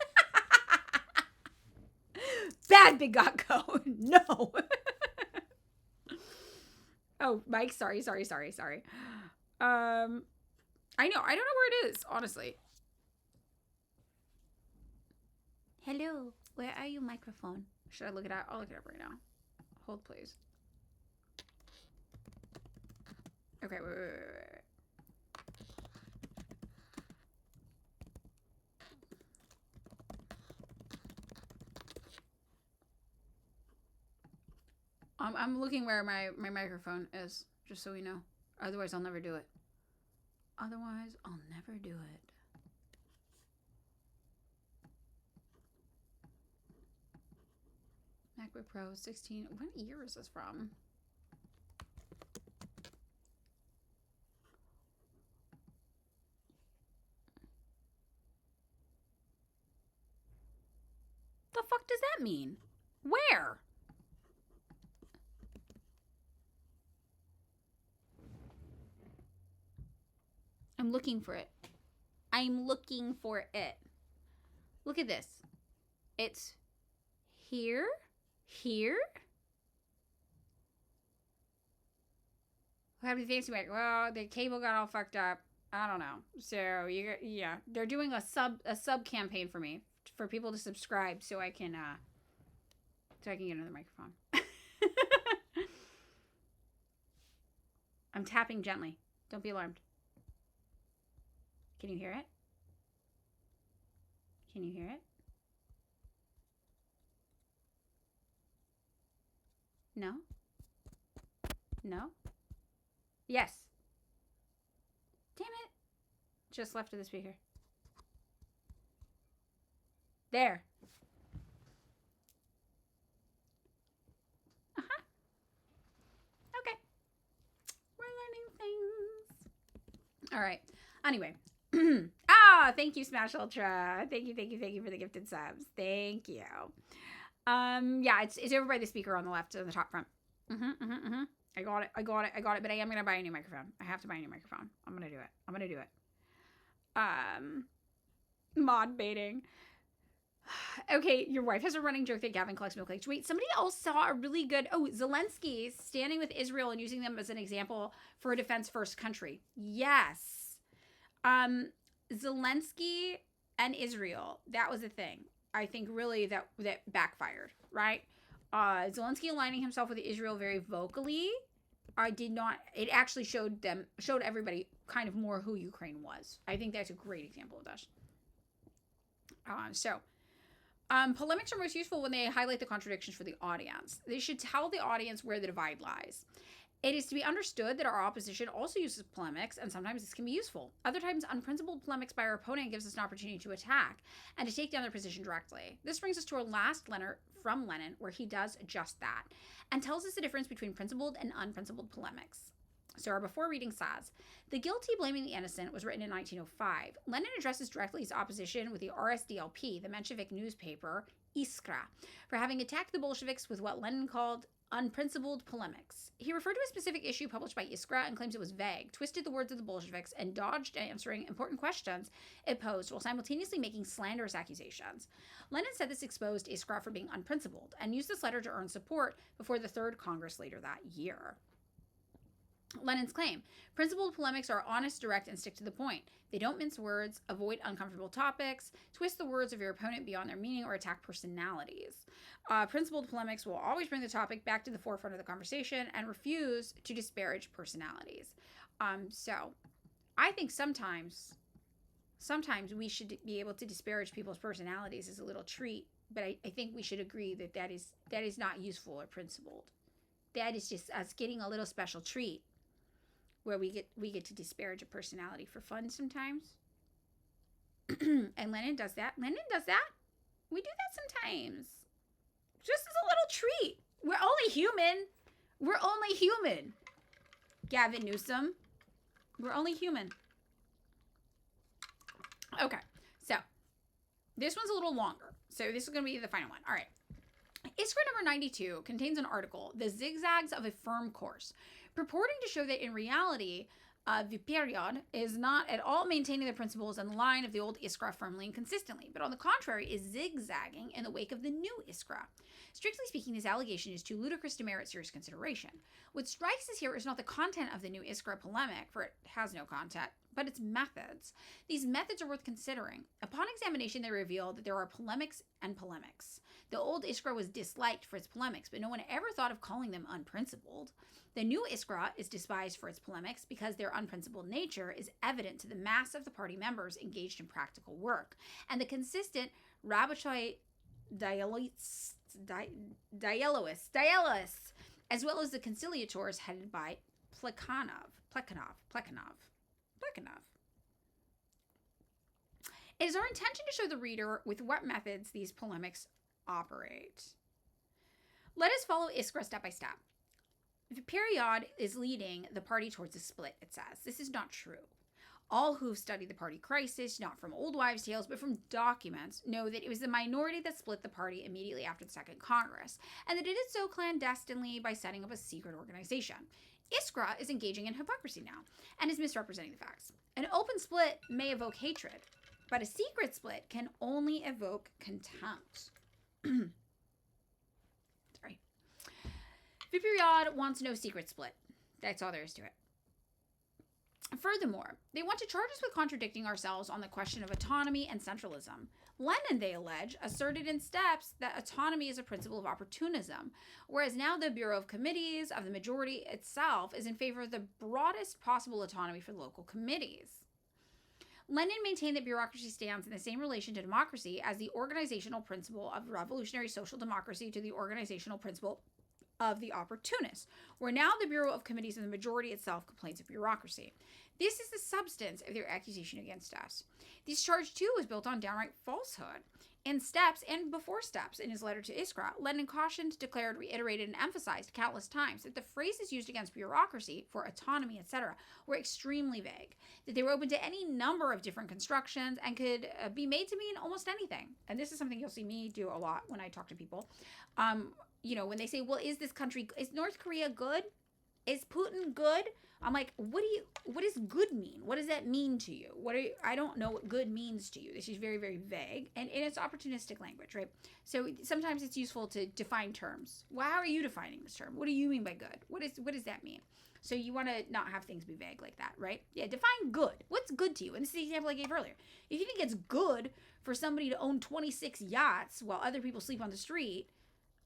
Bad Big God go. No. Oh, Mike, sorry. I know, I don't know where it is, honestly. Hello, where are you, microphone? Should I look it up? I'll look it up right now. Hold, please. Okay, wait. I'm looking where my microphone is, just so we know. Otherwise, I'll never do it. MacBook Pro 16. What year is this from? The fuck does that mean? Where? I'm looking for it. Look at this. It's here. What happened to fancy mic? Well, the cable got all fucked up. I don't know. So yeah, they're doing a sub campaign for me, for people to subscribe so I can get another microphone. I'm tapping gently. Don't be alarmed. Can you hear it? No? Yes. Damn it. Just left of the speaker. There. Okay. We're learning things. All right. Anyway. Thank you, Smash Ultra. Thank you for the gifted subs. Thank you. Yeah, it's over by the speaker on the left, on the top front. I got it. But I am gonna buy a new microphone. I have to buy a new microphone. I'm gonna do it. Mod baiting. Okay, your wife has a running joke that Gavin collects milk eggs. Wait, somebody else saw a really good. Oh, Zelensky standing with Israel and using them as an example for a defense first country. Yes. Zelensky and Israel. That was a thing. I think really that backfired, right? Zelensky aligning himself with Israel very vocally. It actually showed everybody kind of more who Ukraine was. I think that's a great example of this. Polemics are most useful when they highlight the contradictions for the audience. They should tell the audience where the divide lies. It is to be understood that our opposition also uses polemics, and sometimes this can be useful. Other times, unprincipled polemics by our opponent gives us an opportunity to attack and to take down their position directly. This brings us to our last letter from Lenin, where he does just that, and tells us the difference between principled and unprincipled polemics. So our before reading says, The Guilty Blaming the Innocent was written in 1905. Lenin addresses directly his opposition with the RSDLP, the Menshevik newspaper, Iskra, for having attacked the Bolsheviks with what Lenin called unprincipled polemics. He referred to a specific issue published by Iskra and claims it was vague, twisted the words of the Bolsheviks, and dodged answering important questions it posed while simultaneously making slanderous accusations. Lenin said this exposed Iskra for being unprincipled and used this letter to earn support before the Third Congress later that year. Lenin's claim: principled polemics are honest, direct, and stick to the point. They don't mince words, avoid uncomfortable topics, twist the words of your opponent beyond their meaning, or attack personalities. Principled polemics will always bring the topic back to the forefront of the conversation and refuse to disparage personalities. So I think sometimes we should be able to disparage people's personalities as a little treat, but I think we should agree that is not useful or principled. That is just us getting a little special treat where we get to disparage a personality for fun sometimes. And Lenin does that. We do that sometimes. Just as a little treat. We're only human. Gavin Newsom. We're only human. Okay. So, this one's a little longer. So, this is going to be the final one. All right. Iskra number 92 contains an article, The Zigzags of a Firm Course, purporting to show that in reality, the period is not at all maintaining the principles and the line of the old Iskra firmly and consistently, but on the contrary is zigzagging in the wake of the new Iskra. Strictly speaking, this allegation is too ludicrous to merit serious consideration. What strikes us here is not the content of the new Iskra polemic, for it has no content, but its methods. These methods are worth considering. Upon examination, they reveal that there are polemics and polemics. The old Iskra was disliked for its polemics, but no one ever thought of calling them unprincipled. The new Iskra is despised for its polemics because their unprincipled nature is evident to the mass of the party members engaged in practical work, and the consistent Rabotoi dialoists, as well as the conciliators headed by Plekhanov. It is our intention to show the reader with what methods these polemics operate. Let us follow Iskra step by step. The period is leading the party towards a split, it says. This is not true. All who've studied the party crisis, not from old wives' tales, but from documents, know that it was the minority that split the party immediately after the Second Congress, and that it did so clandestinely by setting up a secret organization. Iskra is engaging in hypocrisy now, and is misrepresenting the facts. An open split may evoke hatred, but a secret split can only evoke contempt. Sorry. The period wants no secret split. That's all there is to it. Furthermore, they want to charge us with contradicting ourselves on the question of autonomy and centralism. Lenin, they allege, asserted in steps that autonomy is a principle of opportunism, whereas now the Bureau of Committees of the majority itself is in favor of the broadest possible autonomy for local committees. Lenin maintained that bureaucracy stands in the same relation to democracy as the organizational principle of revolutionary social democracy to the organizational principle of the opportunists, where now the Bureau of Committees of the majority itself complains of bureaucracy. This is the substance of their accusation against us. This charge, too, was built on downright falsehood. In Steps and before Steps, in his letter to Iskra, Lenin cautioned, declared, reiterated, and emphasized countless times that the phrases used against bureaucracy, for autonomy, etc., were extremely vague, that they were open to any number of different constructions and could be made to mean almost anything. And this is something you'll see me do a lot when I talk to people. When they say, well, is North Korea good? Is Putin good? I'm like, what does good mean? What does that mean to you? I don't know what good means to you. This is very, very vague. And it's opportunistic language, right? So sometimes it's useful to define terms. Well, how are you defining this term? What do you mean by good? What does that mean? So you want to not have things be vague like that, right? Yeah, define good. What's good to you? And this is the example I gave earlier. If you think it's good for somebody to own 26 yachts while other people sleep on the street,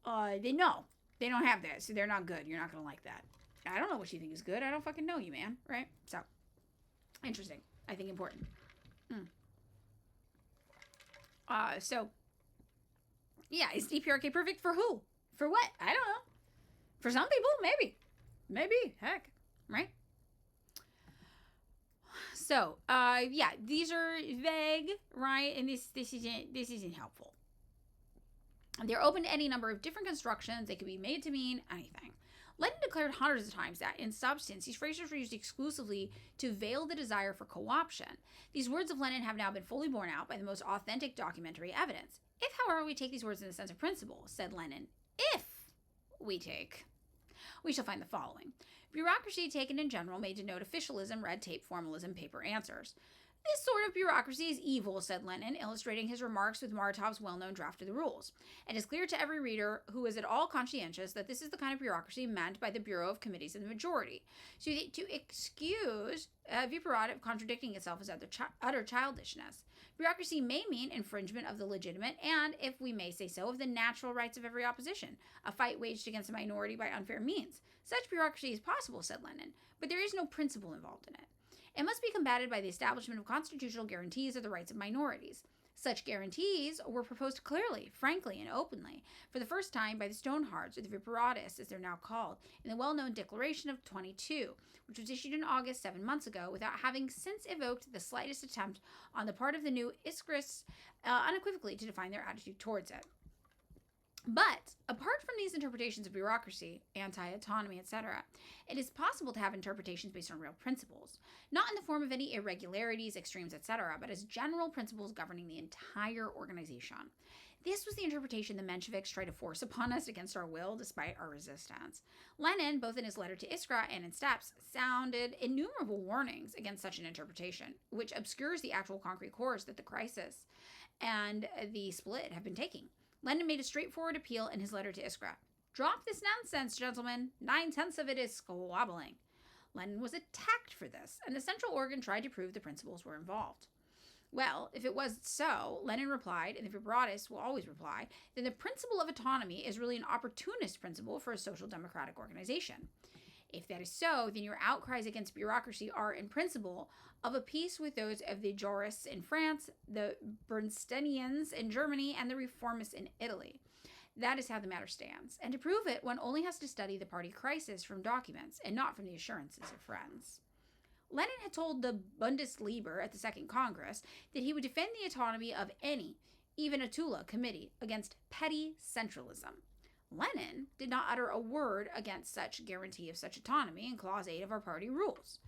they don't have that, so they're not good. You're not going to like that. I don't know what you think is good. I don't fucking know you, man. Right? So, interesting. I think important. Is DPRK perfect for who? For what? I don't know. For some people, maybe. Maybe. Heck. Right? So, these are vague, right? And this isn't helpful. They're open to any number of different constructions. They could be made to mean anything. Lenin declared hundreds of times that, in substance, these phrases were used exclusively to veil the desire for co-option. These words of Lenin have now been fully borne out by the most authentic documentary evidence. If, however, we take these words in the sense of principle, said Lenin, we shall find the following. Bureaucracy, taken in general, may denote officialism, red tape, formalism, paper answers. This sort of bureaucracy is evil, said Lenin, illustrating his remarks with Martov's well-known draft of the rules. It is clear to every reader who is at all conscientious that this is the kind of bureaucracy meant by the Bureau of Committees of the majority. So to excuse Viparad of contradicting itself is utter childishness. Bureaucracy may mean infringement of the legitimate and, if we may say so, of the natural rights of every opposition, a fight waged against a minority by unfair means. Such bureaucracy is possible, said Lenin, but there is no principle involved in it. It must be combated by the establishment of constitutional guarantees of the rights of minorities. Such guarantees were proposed clearly, frankly, and openly, for the first time by the Stonehearts, or the Viparatists, as they're now called, in the well-known Declaration of 22, which was issued in August 7 months ago, without having since evoked the slightest attempt on the part of the new Iskris unequivocally to define their attitude towards it. But, apart from these interpretations of bureaucracy, anti-autonomy, etc., it is possible to have interpretations based on real principles, not in the form of any irregularities, extremes, etc., but as general principles governing the entire organization. This was the interpretation the Mensheviks tried to force upon us against our will, despite our resistance. Lenin, both in his letter to Iskra and in Steps, sounded innumerable warnings against such an interpretation, which obscures the actual concrete course that the crisis and the split have been taking. Lenin made a straightforward appeal in his letter to Iskra. Drop this nonsense, gentlemen. 9/10 of it is squabbling. Lenin was attacked for this, and the central organ tried to prove the principles were involved. Well, if it was so, Lenin replied, and the vibratists will always reply, then the principle of autonomy is really an opportunist principle for a social democratic organization. If that is so, then your outcries against bureaucracy are, in principle, of a piece with those of the jurists in France, the Bernsteinians in Germany, and the reformists in Italy. That is how the matter stands. And to prove it, one only has to study the party crisis from documents, and not from the assurances of friends. Lenin had told the Bundesliebe at the Second Congress that he would defend the autonomy of any, even a Tula, committee against petty centralism. Lenin did not utter a word against such guarantee of such autonomy in Clause 8 of our party rules.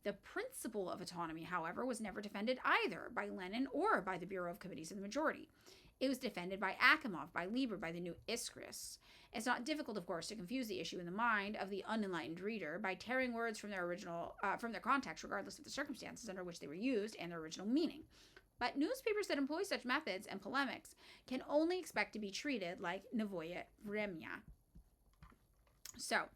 The principle of autonomy, however, was never defended either by Lenin or by the Bureau of Committees of the Majority. It was defended by Akimov, by Lieber, by the new Iskris. It's not difficult, of course, to confuse the issue in the mind of the unenlightened reader by tearing words from their context, regardless of the circumstances under which they were used and their original meaning. But newspapers that employ such methods and polemics can only expect to be treated like Novoye Vremya. So,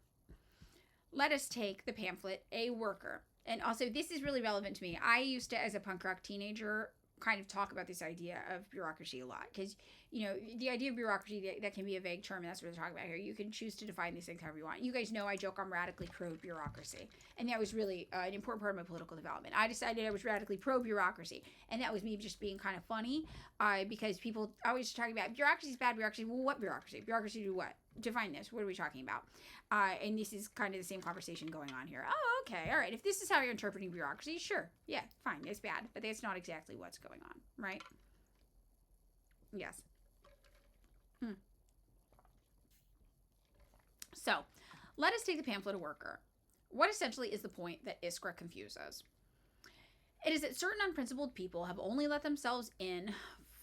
let us take the pamphlet, A Worker. And also, this is really relevant to me. I used to, as a punk rock teenager, kind of talk about this idea of bureaucracy a lot. Because, the idea of bureaucracy, that can be a vague term, and that's what we're talking about here. You can choose to define these things however you want. You guys know I joke I'm radically pro-bureaucracy. And that was really an important part of my political development. I decided I was radically pro-bureaucracy. And that was me just being kind of funny. Because people always talking about bureaucracy is bad, bureaucracy. Well, what bureaucracy? Bureaucracy do what? Define this. What are we talking about? And this is kind of the same conversation going on here. Oh, okay. All right. If this is how you're interpreting bureaucracy, sure. Yeah, fine. It's bad. But that's not exactly what's going on, right? Yes. So, let us take the pamphlet A Worker. What essentially is the point that Iskra confuses? It is that certain unprincipled people have only let themselves in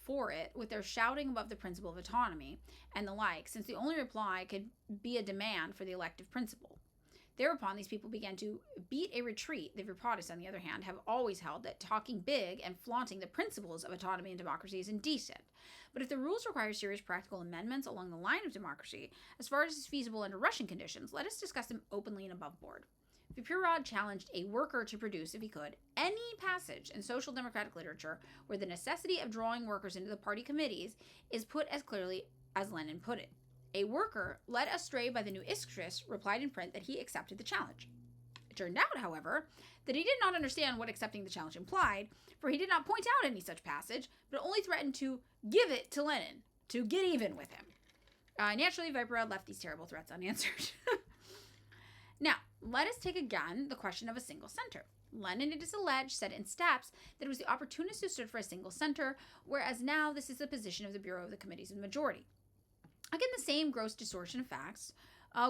for it with their shouting above the principle of autonomy and the like, since the only reply could be a demand for the elective principle. Thereupon, these people began to beat a retreat. The Virpadists, on the other hand, have always held that talking big and flaunting the principles of autonomy and democracy is indecent. But if the rules require serious practical amendments along the line of democracy, as far as is feasible under Russian conditions, let us discuss them openly and above board. Vipurod challenged A Worker to produce, if he could, any passage in social democratic literature where the necessity of drawing workers into the party committees is put as clearly as Lenin put it. A Worker, led astray by the new Iskris, replied in print that he accepted the challenge. It turned out, however, that he did not understand what accepting the challenge implied, for he did not point out any such passage, but only threatened to give it to Lenin, to get even with him. Naturally, Viperod left these terrible threats unanswered. Now, let us take again the question of a single center. Lenin, it is alleged, said in Steps that it was the opportunists who stood for a single center, whereas now this is the position of the Bureau of the Committees of the Majority. Again, the same gross distortion of facts,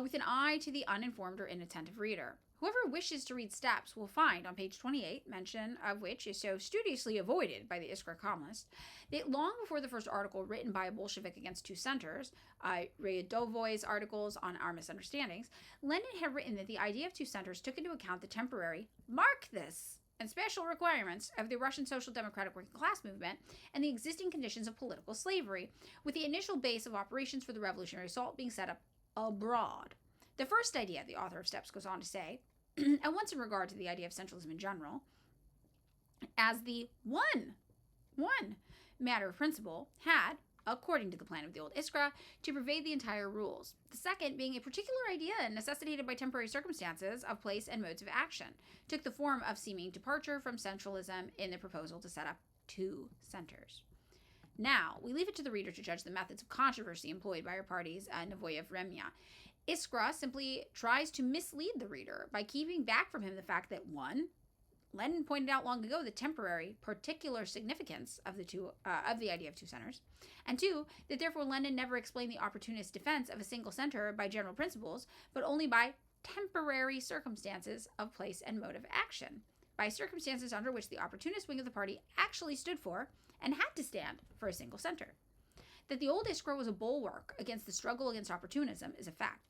with an eye to the uninformed or inattentive reader. Whoever wishes to read Steps will find on page 28, mention of which is so studiously avoided by the Iskra columnist, that long before the first article written by a Bolshevik against two centers, Ryadovoy's articles on our misunderstandings, Lenin had written that the idea of two centers took into account the temporary, mark this, and special requirements of the Russian social democratic working class movement and the existing conditions of political slavery, with the initial base of operations for the revolutionary assault being set up abroad. The first idea, the author of Steps goes on to say, and once in regard to the idea of centralism in general, as the one matter of principle had, according to the plan of the old Iskra, to pervade the entire rules. The second being a particular idea necessitated by temporary circumstances of place and modes of action, took the form of seeming departure from centralism in the proposal to set up two centers. Now, we leave it to the reader to judge the methods of controversy employed by our party's Novoye Vremya. Iskra simply tries to mislead the reader by keeping back from him the fact that, one, Lenin pointed out long ago the temporary, particular significance of the idea of two centers, and two, that therefore Lenin never explained the opportunist defense of a single center by general principles, but only by temporary circumstances of place and mode of action, by circumstances under which the opportunist wing of the party actually stood for and had to stand for a single center. That the old Iskra was a bulwark against the struggle against opportunism is a fact.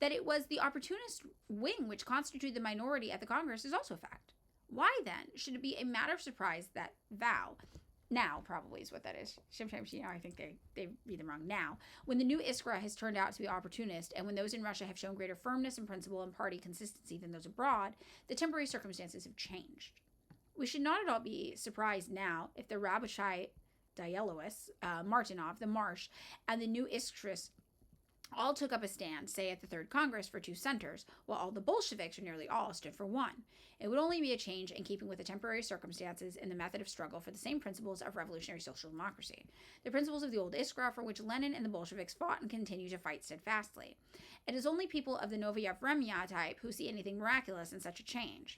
That it was the opportunist wing which constituted the minority at the Congress is also a fact. Why then should it be a matter of surprise that Vow, now probably is what that is. Sometimes, I think they read them wrong now. When the new Iskra has turned out to be opportunist, and when those in Russia have shown greater firmness in principle and party consistency than those abroad, the temporary circumstances have changed. We should not at all be surprised now if the Rabashai Dialois, Martinov, the Marsh, and the new Iskris all took up a stand, say at the Third Congress, for two centers, while all the Bolsheviks, or nearly all, stood for one. It would only be a change in keeping with the temporary circumstances in the method of struggle for the same principles of revolutionary social democracy, the principles of the old Iskra for which Lenin and the Bolsheviks fought and continue to fight steadfastly. It is only people of the Novaya Vremya type who see anything miraculous in such a change.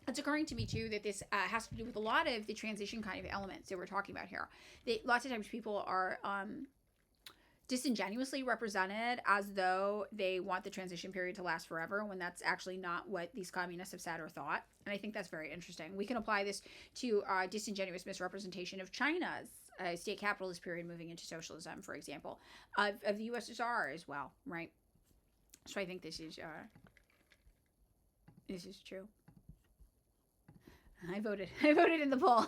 It's occurring to me, too, that this has to do with a lot of the transition kind of elements that we're talking about here. Lots of times people are disingenuously represented as though they want the transition period to last forever, when that's actually not what these communists have said or thought. And I think that's very interesting. We can apply this to disingenuous misrepresentation of China's state capitalist period moving into socialism, for example, of the USSR as well, right? So I think this is true. I voted in the poll.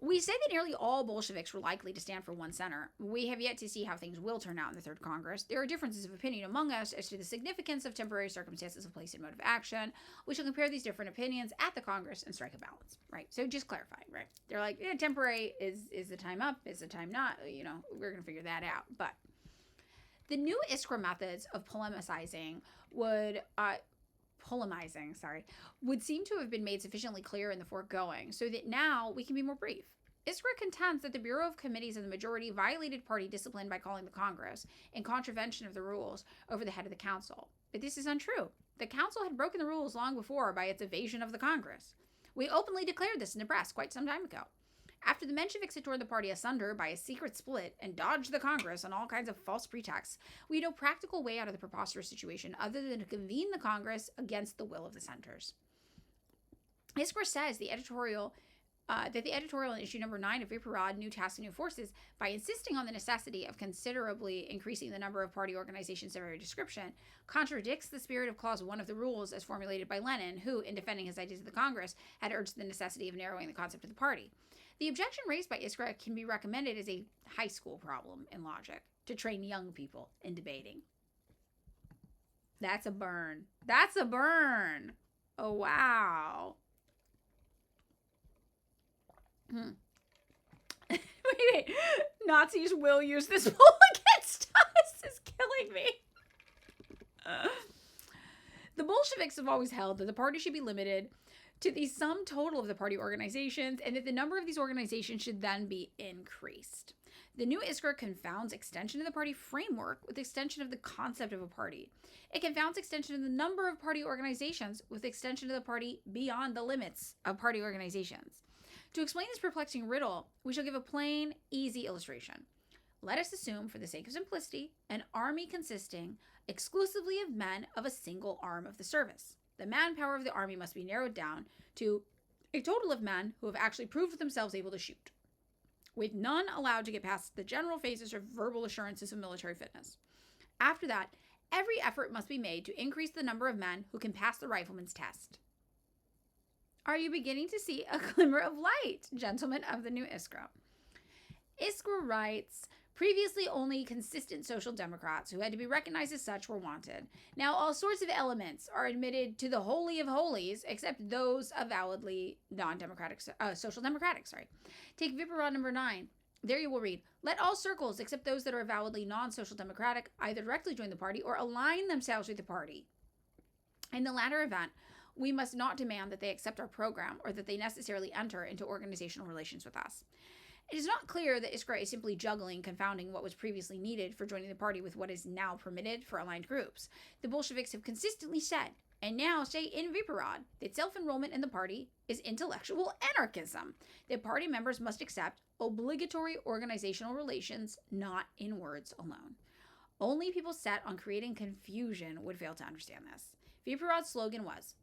We say that nearly all Bolsheviks were likely to stand for one center. We have yet to see how things will turn out in the Third Congress. There are differences of opinion among us as to the significance of temporary circumstances of place and mode of action. We shall compare these different opinions at the Congress and strike a balance, right? So just clarifying, right? They're like, temporary is the time up, is the time not, we're going to figure that out. But the new Iskra methods of polemizing would seem to have been made sufficiently clear in the foregoing, so that now we can be more brief. Iskra contends that the Bureau of Committees of the majority violated party discipline by calling the Congress in contravention of the rules over the head of the council. But this is untrue. The council had broken the rules long before by its evasion of the Congress. We openly declared this in the press quite some time ago. After the Mensheviks had torn the party asunder by a secret split and dodged the Congress on all kinds of false pretexts, we had no practical way out of the preposterous situation other than to convene the Congress against the will of the centers. Iskra says that the editorial in issue number 9 of Viparad, New Tasks and New Forces, by insisting on the necessity of considerably increasing the number of party organizations of every description, contradicts the spirit of Clause 1 of the rules as formulated by Lenin, who, in defending his ideas of the Congress, had urged the necessity of narrowing the concept of the party. The objection raised by Iskra can be recommended as a high school problem in logic to train young people in debating. That's a burn. That's a burn. Oh, wow. Wait. Nazis will use this poll against us. This is killing me. The Bolsheviks have always held that the party should be limited to the sum total of the party organizations, and that the number of these organizations should then be increased. The new Iskra confounds extension of the party framework with extension of the concept of a party. It confounds extension of the number of party organizations with extension of the party beyond the limits of party organizations. To explain this perplexing riddle, we shall give a plain, easy illustration. Let us assume, for the sake of simplicity, an army consisting exclusively of men of a single arm of the service. The manpower of the army must be narrowed down to a total of men who have actually proved themselves able to shoot, with none allowed to get past the general phases of verbal assurances of military fitness. After that, every effort must be made to increase the number of men who can pass the rifleman's test. Are you beginning to see a glimmer of light, gentlemen of the new Iskra? Iskra writes, previously only consistent social democrats who had to be recognized as such were wanted. Now all sorts of elements are admitted to the holy of holies, except those avowedly social democratic. Take Viparad number 9. There you will read, let all circles, except those that are avowedly non-social democratic, either directly join the party or align themselves with the party. In the latter event, we must not demand that they accept our program or that they necessarily enter into organizational relations with us. It is not clear that Iskra is simply confounding what was previously needed for joining the party with what is now permitted for aligned groups. The Bolsheviks have consistently said, and now say in Viparad, that self-enrollment in the party is intellectual anarchism. That party members must accept obligatory organizational relations, not in words alone. Only people set on creating confusion would fail to understand this. Viparad's slogan was,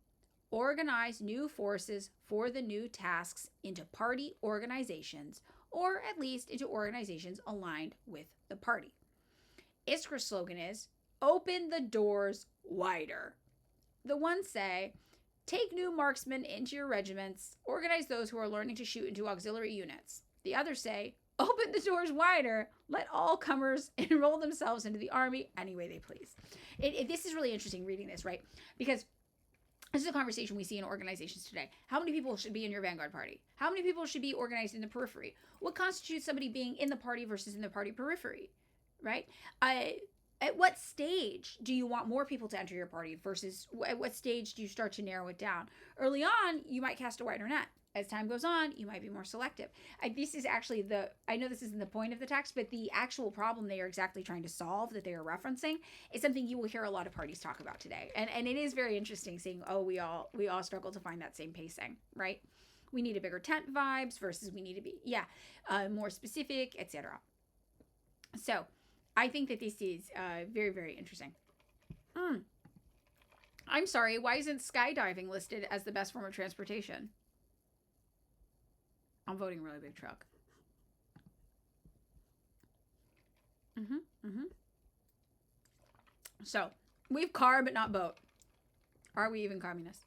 organize new forces for the new tasks into party organizations, or at least into organizations aligned with the party. Iskra's slogan is, open the doors wider. The ones say, take new marksmen into your regiments, organize those who are learning to shoot into auxiliary units. The others say, open the doors wider, let all comers enroll themselves into the army any way they please. This is really interesting reading this, right? Because this is a conversation we see in organizations today. How many people should be in your vanguard party? How many people should be organized in the periphery? What constitutes somebody being in the party versus in the party periphery, right? At what stage do you want more people to enter your party versus at what stage do you start to narrow it down? Early on, you might cast a wider net. As time goes on, you might be more selective. This is actually I know this isn't the point of the text, but the actual problem they are exactly trying to solve that they are referencing is something you will hear a lot of parties talk about today. And it is very interesting seeing, we all struggle to find that same pacing, right? We need a bigger tent vibes versus we need to be, more specific, etc. So I think that this is very, very interesting. I'm sorry, why isn't skydiving listed as the best form of transportation? I'm voting really big truck. So, we've car but not boat. Are we even communists?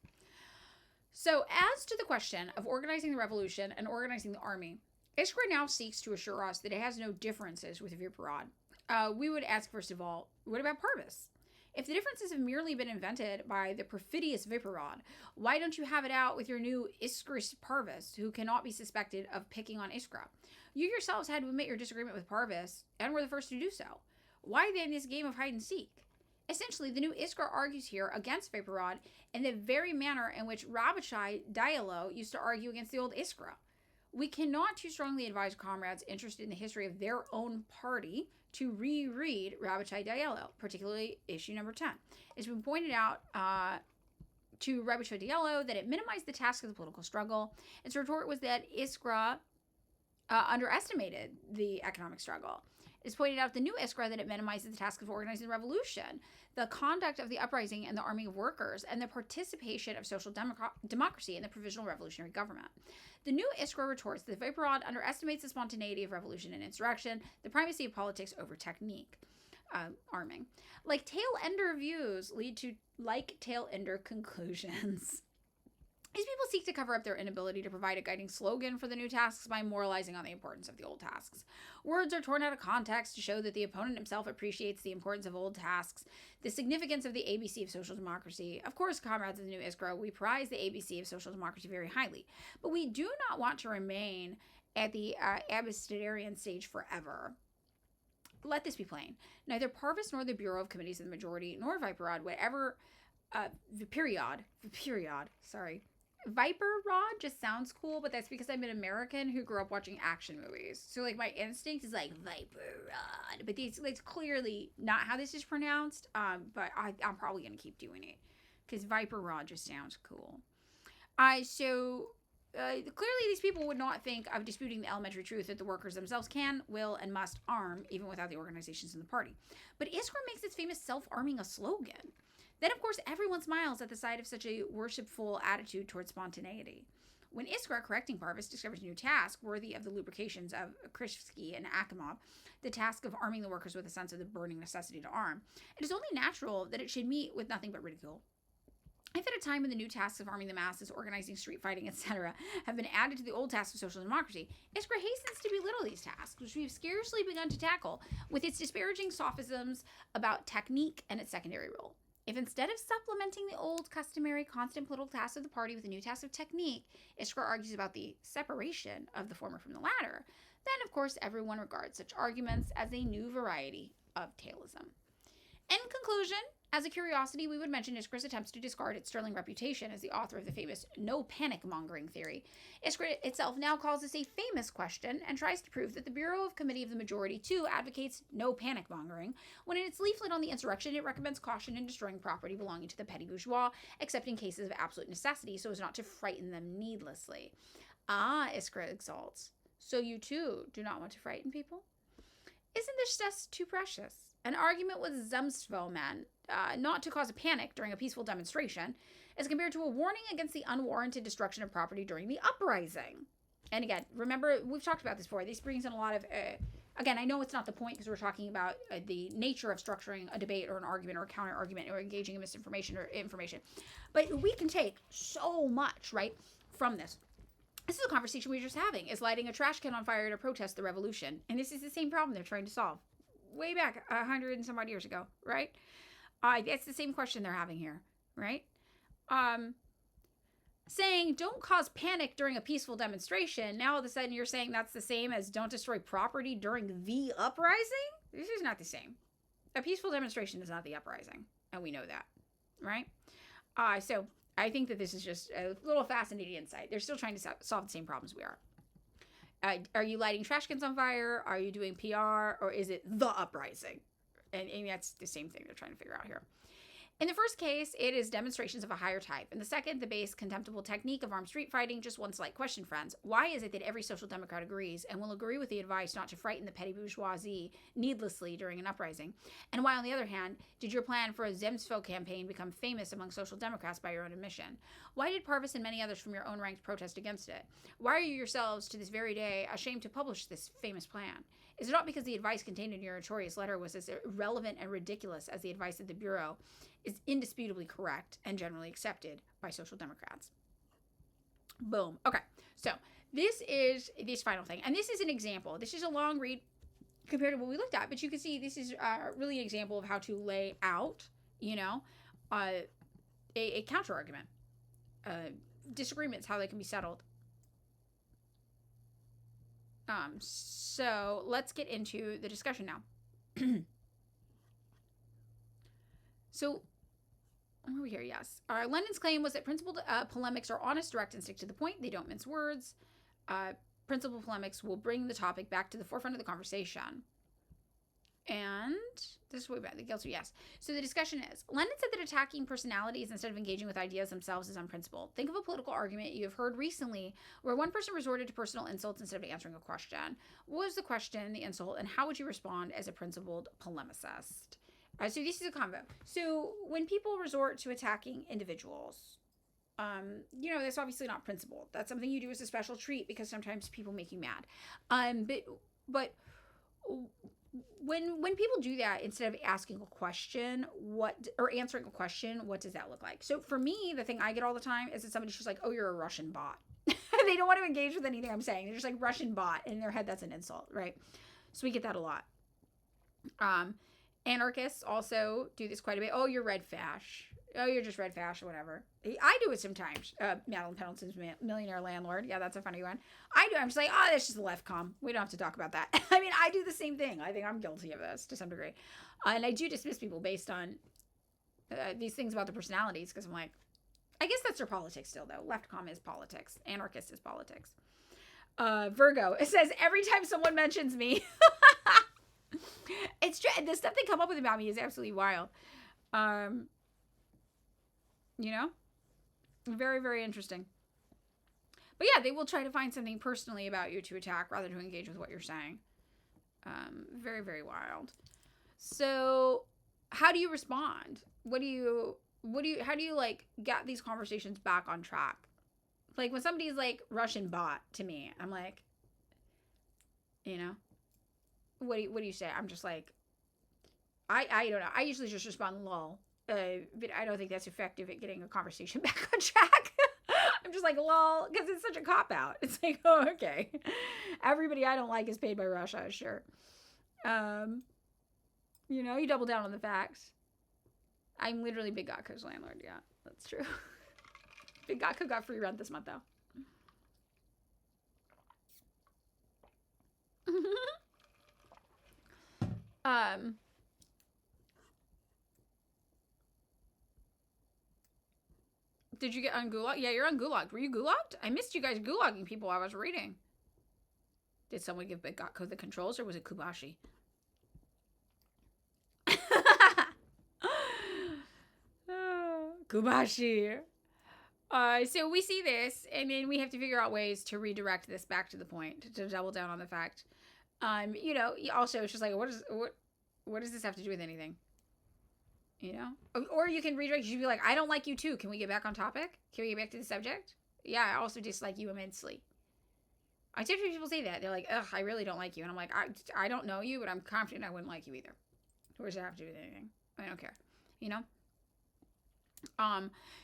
So, as to the question of organizing the revolution and organizing the army, Iskra now seeks to assure us that it has no differences with Viparad. We would ask, first of all, what about Parvis? If the differences have merely been invented by the perfidious Viparad, why don't you have it out with your new Iskris Parvis, who cannot be suspected of picking on Iskra? You yourselves had to admit your disagreement with Parvis, and were the first to do so. Why then this game of hide and seek? Essentially, the new Iskra argues here against Viparad in the very manner in which Rabachai Diallo used to argue against the old Iskra. We cannot too strongly advise comrades interested in the history of their own party to reread Rabachai Diallo, particularly issue number 10. It's been pointed out to Rabachai Diallo that it minimized the task of the political struggle. Its retort was that Iskra underestimated the economic struggle. It's pointed out the new Iskra that it minimizes the task of organizing the revolution, the conduct of the uprising and the arming of workers, and the participation of social democracy in the provisional revolutionary government. The new Iskra retorts that Viparad underestimates the spontaneity of revolution and insurrection, the primacy of politics over technique, arming. Like tail-ender views lead to like tail-ender conclusions. These people seek to cover up their inability to provide a guiding slogan for the new tasks by moralizing on the importance of the old tasks. Words are torn out of context to show that the opponent himself appreciates the importance of old tasks, the significance of the ABC of social democracy. Of course, comrades of the new Iskra, we prize the ABC of social democracy very highly, but we do not want to remain at the Abbasidarian stage forever. Let this be plain. Neither Parvis nor the Bureau of Committees of the Majority, nor Viparad, whatever, Viper Rod just sounds cool, but that's because I'm an American who grew up watching action movies. So, like, my instinct is like, Viper Rod. But it's clearly not how this is pronounced, but I'm probably going to keep doing it. Because Viper Rod just sounds cool. Clearly these people would not think of disputing the elementary truth that the workers themselves can, will, and must arm, even without the organizations in the party. But Iskra makes its famous self-arming a slogan. Then, of course, everyone smiles at the sight of such a worshipful attitude towards spontaneity. When Iskra, correcting Parvis, discovers a new task worthy of the lubrications of Krishevsky and Akimov, the task of arming the workers with a sense of the burning necessity to arm, it is only natural that it should meet with nothing but ridicule. If at a time when the new tasks of arming the masses, organizing street fighting, etc., have been added to the old tasks of social democracy, Iskra hastens to belittle these tasks, which we have scarcely begun to tackle, with its disparaging sophisms about technique and its secondary role. If instead of supplementing the old, customary, constant political tasks of the party with a new task of technique, Iskra argues about the separation of the former from the latter, then, of course, everyone regards such arguments as a new variety of tailism. In conclusion, as a curiosity, we would mention Iskra's attempts to discard its sterling reputation as the author of the famous no-panic-mongering theory. Iskra itself now calls this a famous question and tries to prove that the Bureau of Committee of the Majority, too, advocates no panic-mongering, when in its leaflet on the insurrection, it recommends caution in destroying property belonging to the petty bourgeois, except in cases of absolute necessity, so as not to frighten them needlessly. Ah, Iskra exalts. So you, too, do not want to frighten people? Isn't this just too precious? An argument with Zemstvo men, not to cause a panic during a peaceful demonstration, as compared to a warning against the unwarranted destruction of property during the uprising. And again, remember, we've talked about this before. This brings in a lot of, again, I know it's not the point because we're talking about the nature of structuring a debate or an argument or a counter argument or engaging in misinformation or information. But we can take so much, right, from this. This is a conversation we were just having. Is lighting a trash can on fire to protest the revolution? And this is the same problem they're trying to solve way back 100 and some odd years ago, right? It's the same question they're having here, right? Saying don't cause panic during a peaceful demonstration. Now all of a sudden you're saying that's the same as don't destroy property during the uprising? This is not the same. A peaceful demonstration is not the uprising, and we know that, right? So I think that this is just a little fascinating insight. They're still trying to solve the same problems we are. Are you lighting trash cans on fire? Are you doing PR? Or is it the uprising? And that's the same thing they're trying to figure out here. In the first case, it is demonstrations of a higher type. In the second, the base contemptible technique of armed street fighting. Just one slight question, friends. Why is it that every social democrat agrees and will agree with the advice not to frighten the petty bourgeoisie needlessly during an uprising? And why, on the other hand, did your plan for a Zemstvo campaign become famous among social democrats by your own admission? Why did Parvis and many others from your own ranks protest against it? Why are you yourselves, to this very day, ashamed to publish this famous plan? Is it not because the advice contained in your notorious letter was as irrelevant and ridiculous as the advice of the Bureau is indisputably correct and generally accepted by social democrats? Boom. Okay, so this is this final thing. And this is an example. This is a long read compared to what we looked at, but you can see this is really an example of how to lay out, a counter argument, disagreements, how they can be settled. So let's get into the discussion now. So, where are we here? Yes. Lenin's claim was that principled polemics are honest, direct, and stick to the point. They don't mince words. Principled polemics will bring the topic back to the forefront of the conversation. And this is way back. The guilty, yes. So the discussion is, Lenin said that attacking personalities instead of engaging with ideas themselves is unprincipled. Think of a political argument you have heard recently where one person resorted to personal insults instead of answering a question. What was the question, the insult, and how would you respond as a principled polemicist? So this is a combo. So when people resort to attacking individuals, that's obviously not principled. That's something you do as a special treat because sometimes people make you mad. But when people do that, instead of asking a question, or answering a question, what does that look like? So for me, the thing I get all the time is that somebody's just like, oh, you're a Russian bot. They don't want to engage with anything I'm saying. They're just like, Russian bot. In their head, that's an insult, right? So we get that a lot. Anarchists also do this quite a bit. Oh, you're red fash. Oh, you're just red fash or whatever. I do it sometimes. Madeline Pendleton's Millionaire Landlord. Yeah, that's a funny one. I do. I'm just like, oh, that's just a left com. We don't have to talk about that. I mean, I do the same thing. I think I'm guilty of this to some degree. And I do dismiss people based on these things about their personalities because I'm like, I guess that's their politics still, though. Left com is politics. Anarchist is politics. Virgo. It says, every time someone mentions me... It's true. The stuff they come up with about me is absolutely wild. Very, very interesting. But yeah, they will try to find something personally about you to attack rather than engage with what you're saying. Very, very wild. So how do you respond? How do you like get these conversations back on track? Like when somebody's like Russian bot to me, I'm like, what do you say? I'm just like, I don't know. I usually just respond lol. But I don't think that's effective at getting a conversation back on track. I'm just like lol, because it's such a cop-out. It's like, oh, okay. Everybody I don't like is paid by Russia, sure. You double down on the facts. I'm literally Big Gotko's landlord, yeah. That's true. Big Gotko got free rent this month, though. Did you get on Gulag? Yeah, you're on Gulag. Were you Gulagged? I missed you guys Gulagging people while I was reading. Did someone give Big Gotko the controls, or was it Kubashi? Kubashi. So we see this, and then we have to figure out ways to redirect this back to the point, to double down on the fact. Also, it's just like, what does this have to do with anything? You know? Or you can redirect. You should be like, I don't like you too. Can we get back on topic? Can we get back to the subject? Yeah, I also dislike you immensely. I typically people say that. They're like, ugh, I really don't like you. And I'm like, I don't know you, but I'm confident I wouldn't like you either. What does that have to do with anything? I don't care. You know?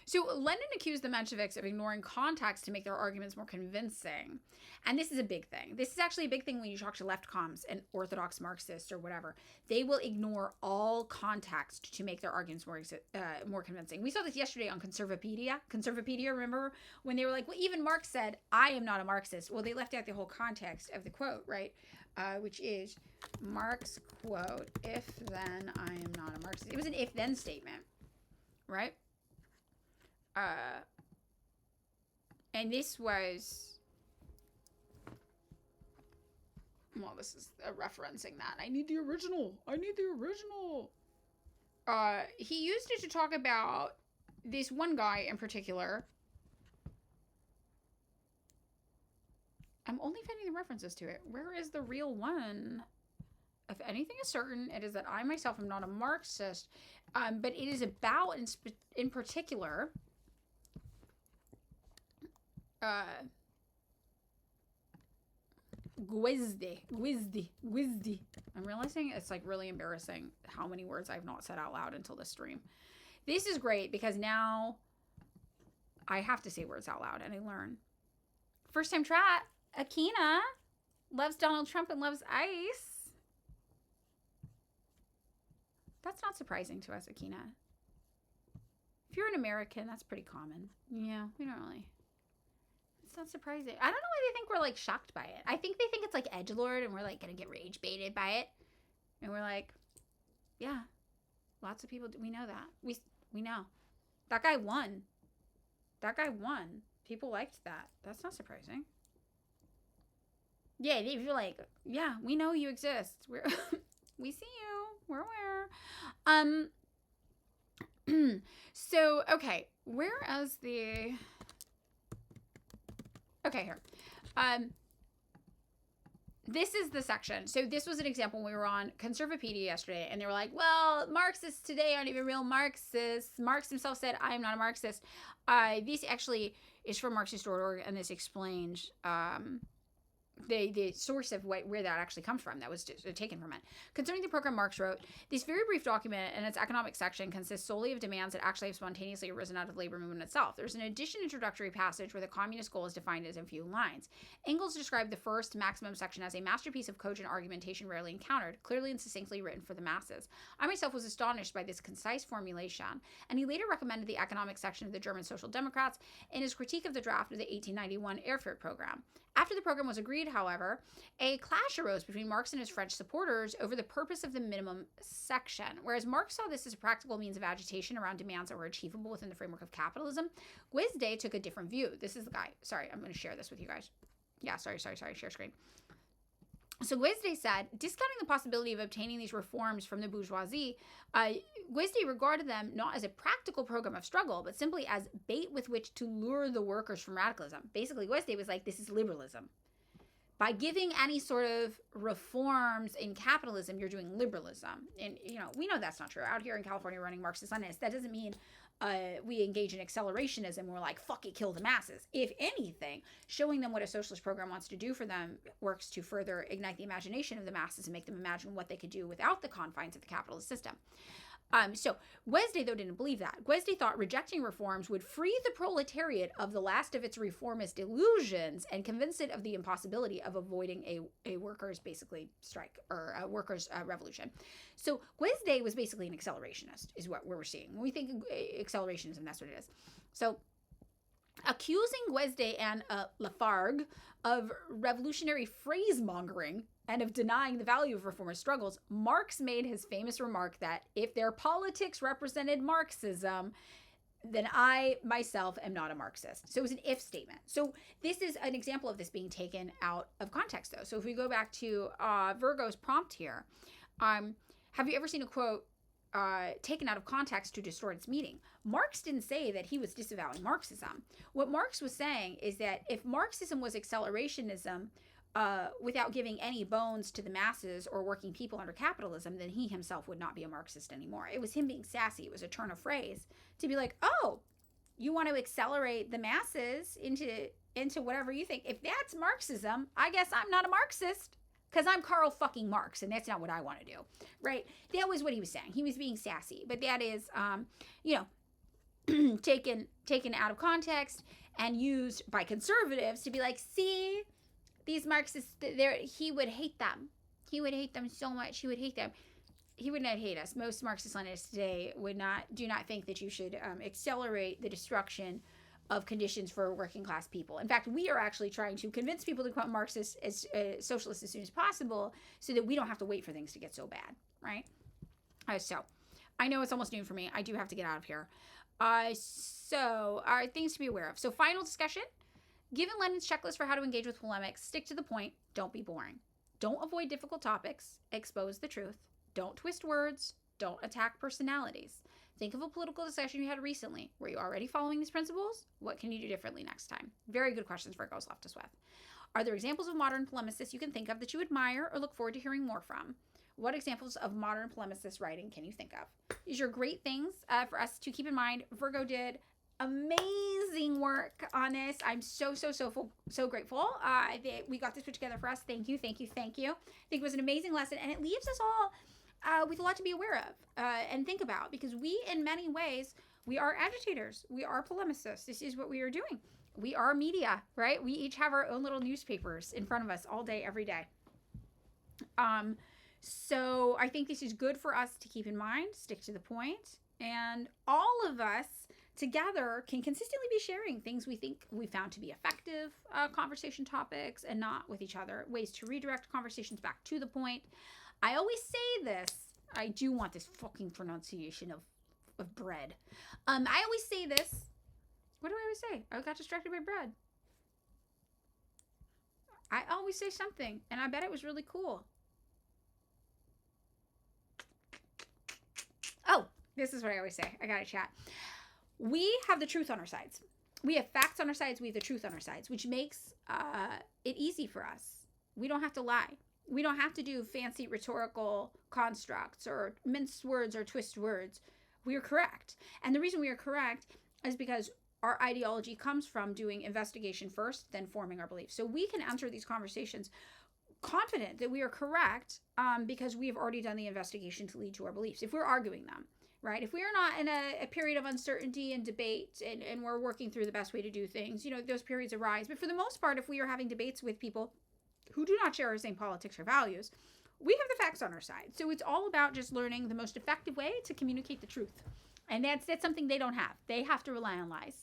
So Lenin accused the Mensheviks of ignoring context to make their arguments more convincing. And this is a big thing. This is actually a big thing when you talk to left comms and orthodox Marxists or whatever. They will ignore all context to make their arguments more convincing. We saw this yesterday on Conservapedia. Conservapedia, remember when they were like, well, even Marx said, I am not a Marxist. Well, they left out the whole context of the quote, right? Which is Marx quote, if then I am not a Marxist. It was an if then statement, right? And this was, well, this is referencing that. I need the original. He used it to talk about this one guy in particular. I'm only finding the references to it. Where is the real one? If anything is certain, it is that I myself am not a Marxist. But it is about, in particular, Gwizdi. I'm realizing it's like really embarrassing how many words I've not said out loud until this stream. This is great because now I have to say words out loud and I learn. First time chat, Akina loves Donald Trump and loves ice. That's not surprising to us, Akina. If you're an American, that's pretty common. Yeah, we don't really. It's not surprising. I don't know why they think we're like shocked by it. I think they think it's like edgelord and we're like gonna get rage baited by it. And we're like, yeah, lots of people, we know that. We know. That guy won. People liked that. That's not surprising. Yeah, if you're like, yeah, we know you exist. We see you. We're aware. So, okay. Where is the... Okay, here. This is the section. So this was an example when we were on Conservapedia yesterday, and they were like, well, Marxists today aren't even real Marxists. Marx himself said, I am not a Marxist. This actually is from Marxist.org, and this explains the source of where that actually comes from. That was taken from it. Concerning the program Marx wrote, this very brief document and its economic section consists solely of demands that actually have spontaneously arisen out of the labor movement itself. There's an additional introductory passage where the communist goal is defined as in few lines. Engels described the first maximum section as a masterpiece of cogent argumentation rarely encountered, clearly and succinctly written for the masses. I myself was astonished by this concise formulation, and he later recommended the economic section of the German Social Democrats in his critique of the draft of the 1891 Erfurt program. After the program was agreed, however, a clash arose between Marx and his French supporters over the purpose of the minimum section. Whereas Marx saw this as a practical means of agitation around demands that were achievable within the framework of capitalism, Guizde took a different view. This is the guy. Sorry, I'm going to share this with you guys. Yeah, sorry, share screen. So Guizde said, discounting the possibility of obtaining these reforms from the bourgeoisie, Guizde regarded them not as a practical program of struggle, but simply as bait with which to lure the workers from radicalism. Basically, Guizde was like, this is liberalism. By giving any sort of reforms in capitalism, you're doing liberalism. And, we know that's not true. Out here in California running Marxist-Leninists, that doesn't mean we engage in accelerationism. We're like, fuck it, kill the masses. If anything, showing them what a socialist program wants to do for them works to further ignite the imagination of the masses and make them imagine what they could do without the confines of the capitalist system. So Guizde, though, didn't believe that. Guizde thought rejecting reforms would free the proletariat of the last of its reformist illusions and convince it of the impossibility of avoiding a workers' basically strike or a workers' revolution. So Guizde was basically an accelerationist, is what we're seeing. When we think accelerationism, that's what it is. So accusing Guizde and Lafargue of revolutionary phrase-mongering and of denying the value of reformist struggles, Marx made his famous remark that if their politics represented Marxism, then I myself am not a Marxist. So it was an if statement. So this is an example of this being taken out of context, though. So if we go back to Virgo's prompt here, have you ever seen a quote taken out of context to distort its meaning? Marx didn't say that he was disavowing Marxism. What Marx was saying is that if Marxism was accelerationism, without giving any bones to the masses or working people under capitalism, then he himself would not be a Marxist anymore. It was him being sassy. It was a turn of phrase to be like, oh, you want to accelerate the masses into whatever you think. If that's Marxism, I guess I'm not a Marxist because I'm Karl fucking Marx, and that's not what I want to do, right? That was what he was saying. He was being sassy, but that is, taken out of context and used by conservatives to be like, see, these Marxists, he would hate them. He would hate them so much. He would hate them. He would not hate us. Most Marxist-Leninists today do not think that you should accelerate the destruction of conditions for working class people. In fact, we are actually trying to convince people to become Marxists as socialists as soon as possible, so that we don't have to wait for things to get so bad, right? So, I know it's almost noon for me. I do have to get out of here. So, all right, things to be aware of. So, final discussion. Given Lenin's checklist for how to engage with polemics, stick to the point. Don't be boring. Don't avoid difficult topics. Expose the truth. Don't twist words. Don't attack personalities. Think of a political discussion you had recently. Were you already following these principles? What can you do differently next time? Very good questions Virgos left us with. Are there examples of modern polemicists you can think of that you admire or look forward to hearing more from? What examples of modern polemicist writing can you think of? These are great things for us to keep in mind. Virgo did amazing work on this. I'm so grateful that we got this put together for us. Thank you. I think it was an amazing lesson, and it leaves us all with a lot to be aware of and think about, because we, in many ways, we are agitators. We are polemicists. This is what we are doing. We are media, right? We each have our own little newspapers in front of us all day, every day. So I think this is good for us to keep in mind, stick to the point, and all of us together can consistently be sharing things we think we found to be effective conversation topics, and not with each other, ways to redirect conversations back to the point. I always say this. I do want this fucking pronunciation of bread. I always say this. What do I always say? I got distracted by bread. I always say something, and I bet it was really cool. Oh, this is what I always say. I gotta chat. We have the truth on our sides. We have facts on our sides. We have the truth on our sides, which makes it easy for us. We don't have to lie. We don't have to do fancy rhetorical constructs or mince words or twist words. We are correct. And the reason we are correct is because our ideology comes from doing investigation first, then forming our beliefs. So we can enter these conversations confident that we are correct because we have already done the investigation to lead to our beliefs. If we're arguing them, right? If we are not in a period of uncertainty and debate and we're working through the best way to do things, those periods arise. But for the most part, if we are having debates with people who do not share our same politics or values, we have the facts on our side. So it's all about just learning the most effective way to communicate the truth. And that's something they don't have. They have to rely on lies.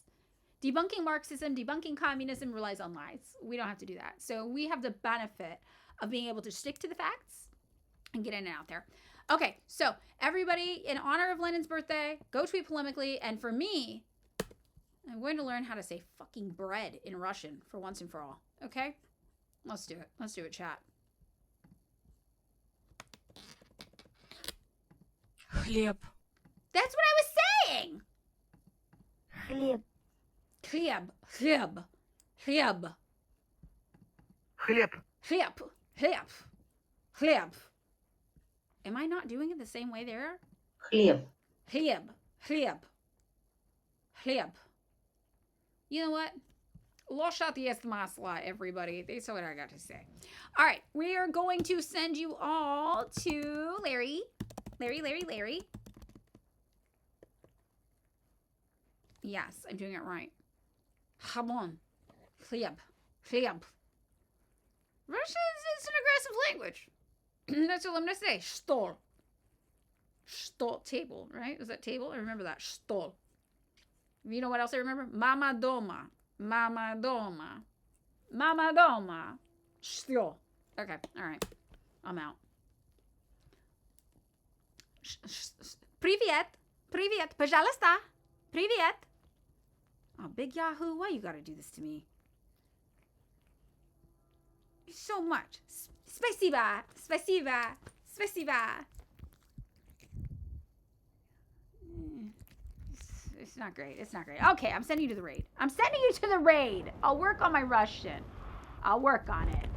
Debunking Marxism, debunking communism relies on lies. We don't have to do that. So we have the benefit of being able to stick to the facts and get in and out there. Okay, so everybody, in honor of Lenin's birthday, go tweet polemically. And for me, I'm going to learn how to say fucking bread in Russian for once and for all. Okay? Let's do it. Let's do it, chat. Хлеб. That's what I was saying. Хлеб. Хлеб. Хлеб. Хлеб. Хлеб. Хлеб. Хлеб. Хлеб. Am I not doing it the same way there? Хлеб. Хлеб. Хлеб. Хлеб. You know what? Loshat jest masla, everybody. That's what I got to say. All right. We are going to send you all to Larry. Larry. Yes, I'm doing it right. Hamon. Хлеб. Хлеб. Russian is an aggressive language. That's what I'm going to say. Stol. Stol. Table, right? Is that table? I remember that. Stol. You know what else I remember? Mama doma. Mama doma. Mama doma. Stol. Okay. All right. I'm out. Привет. Привет. Пожалуйста. Привет. Oh, Big Yahoo, why you gotta do this to me? So much. Спасибо. Спасибо. Спасибо. It's not great. It's not great. Okay, I'm sending you to the raid. I'll work on my Russian. I'll work on it.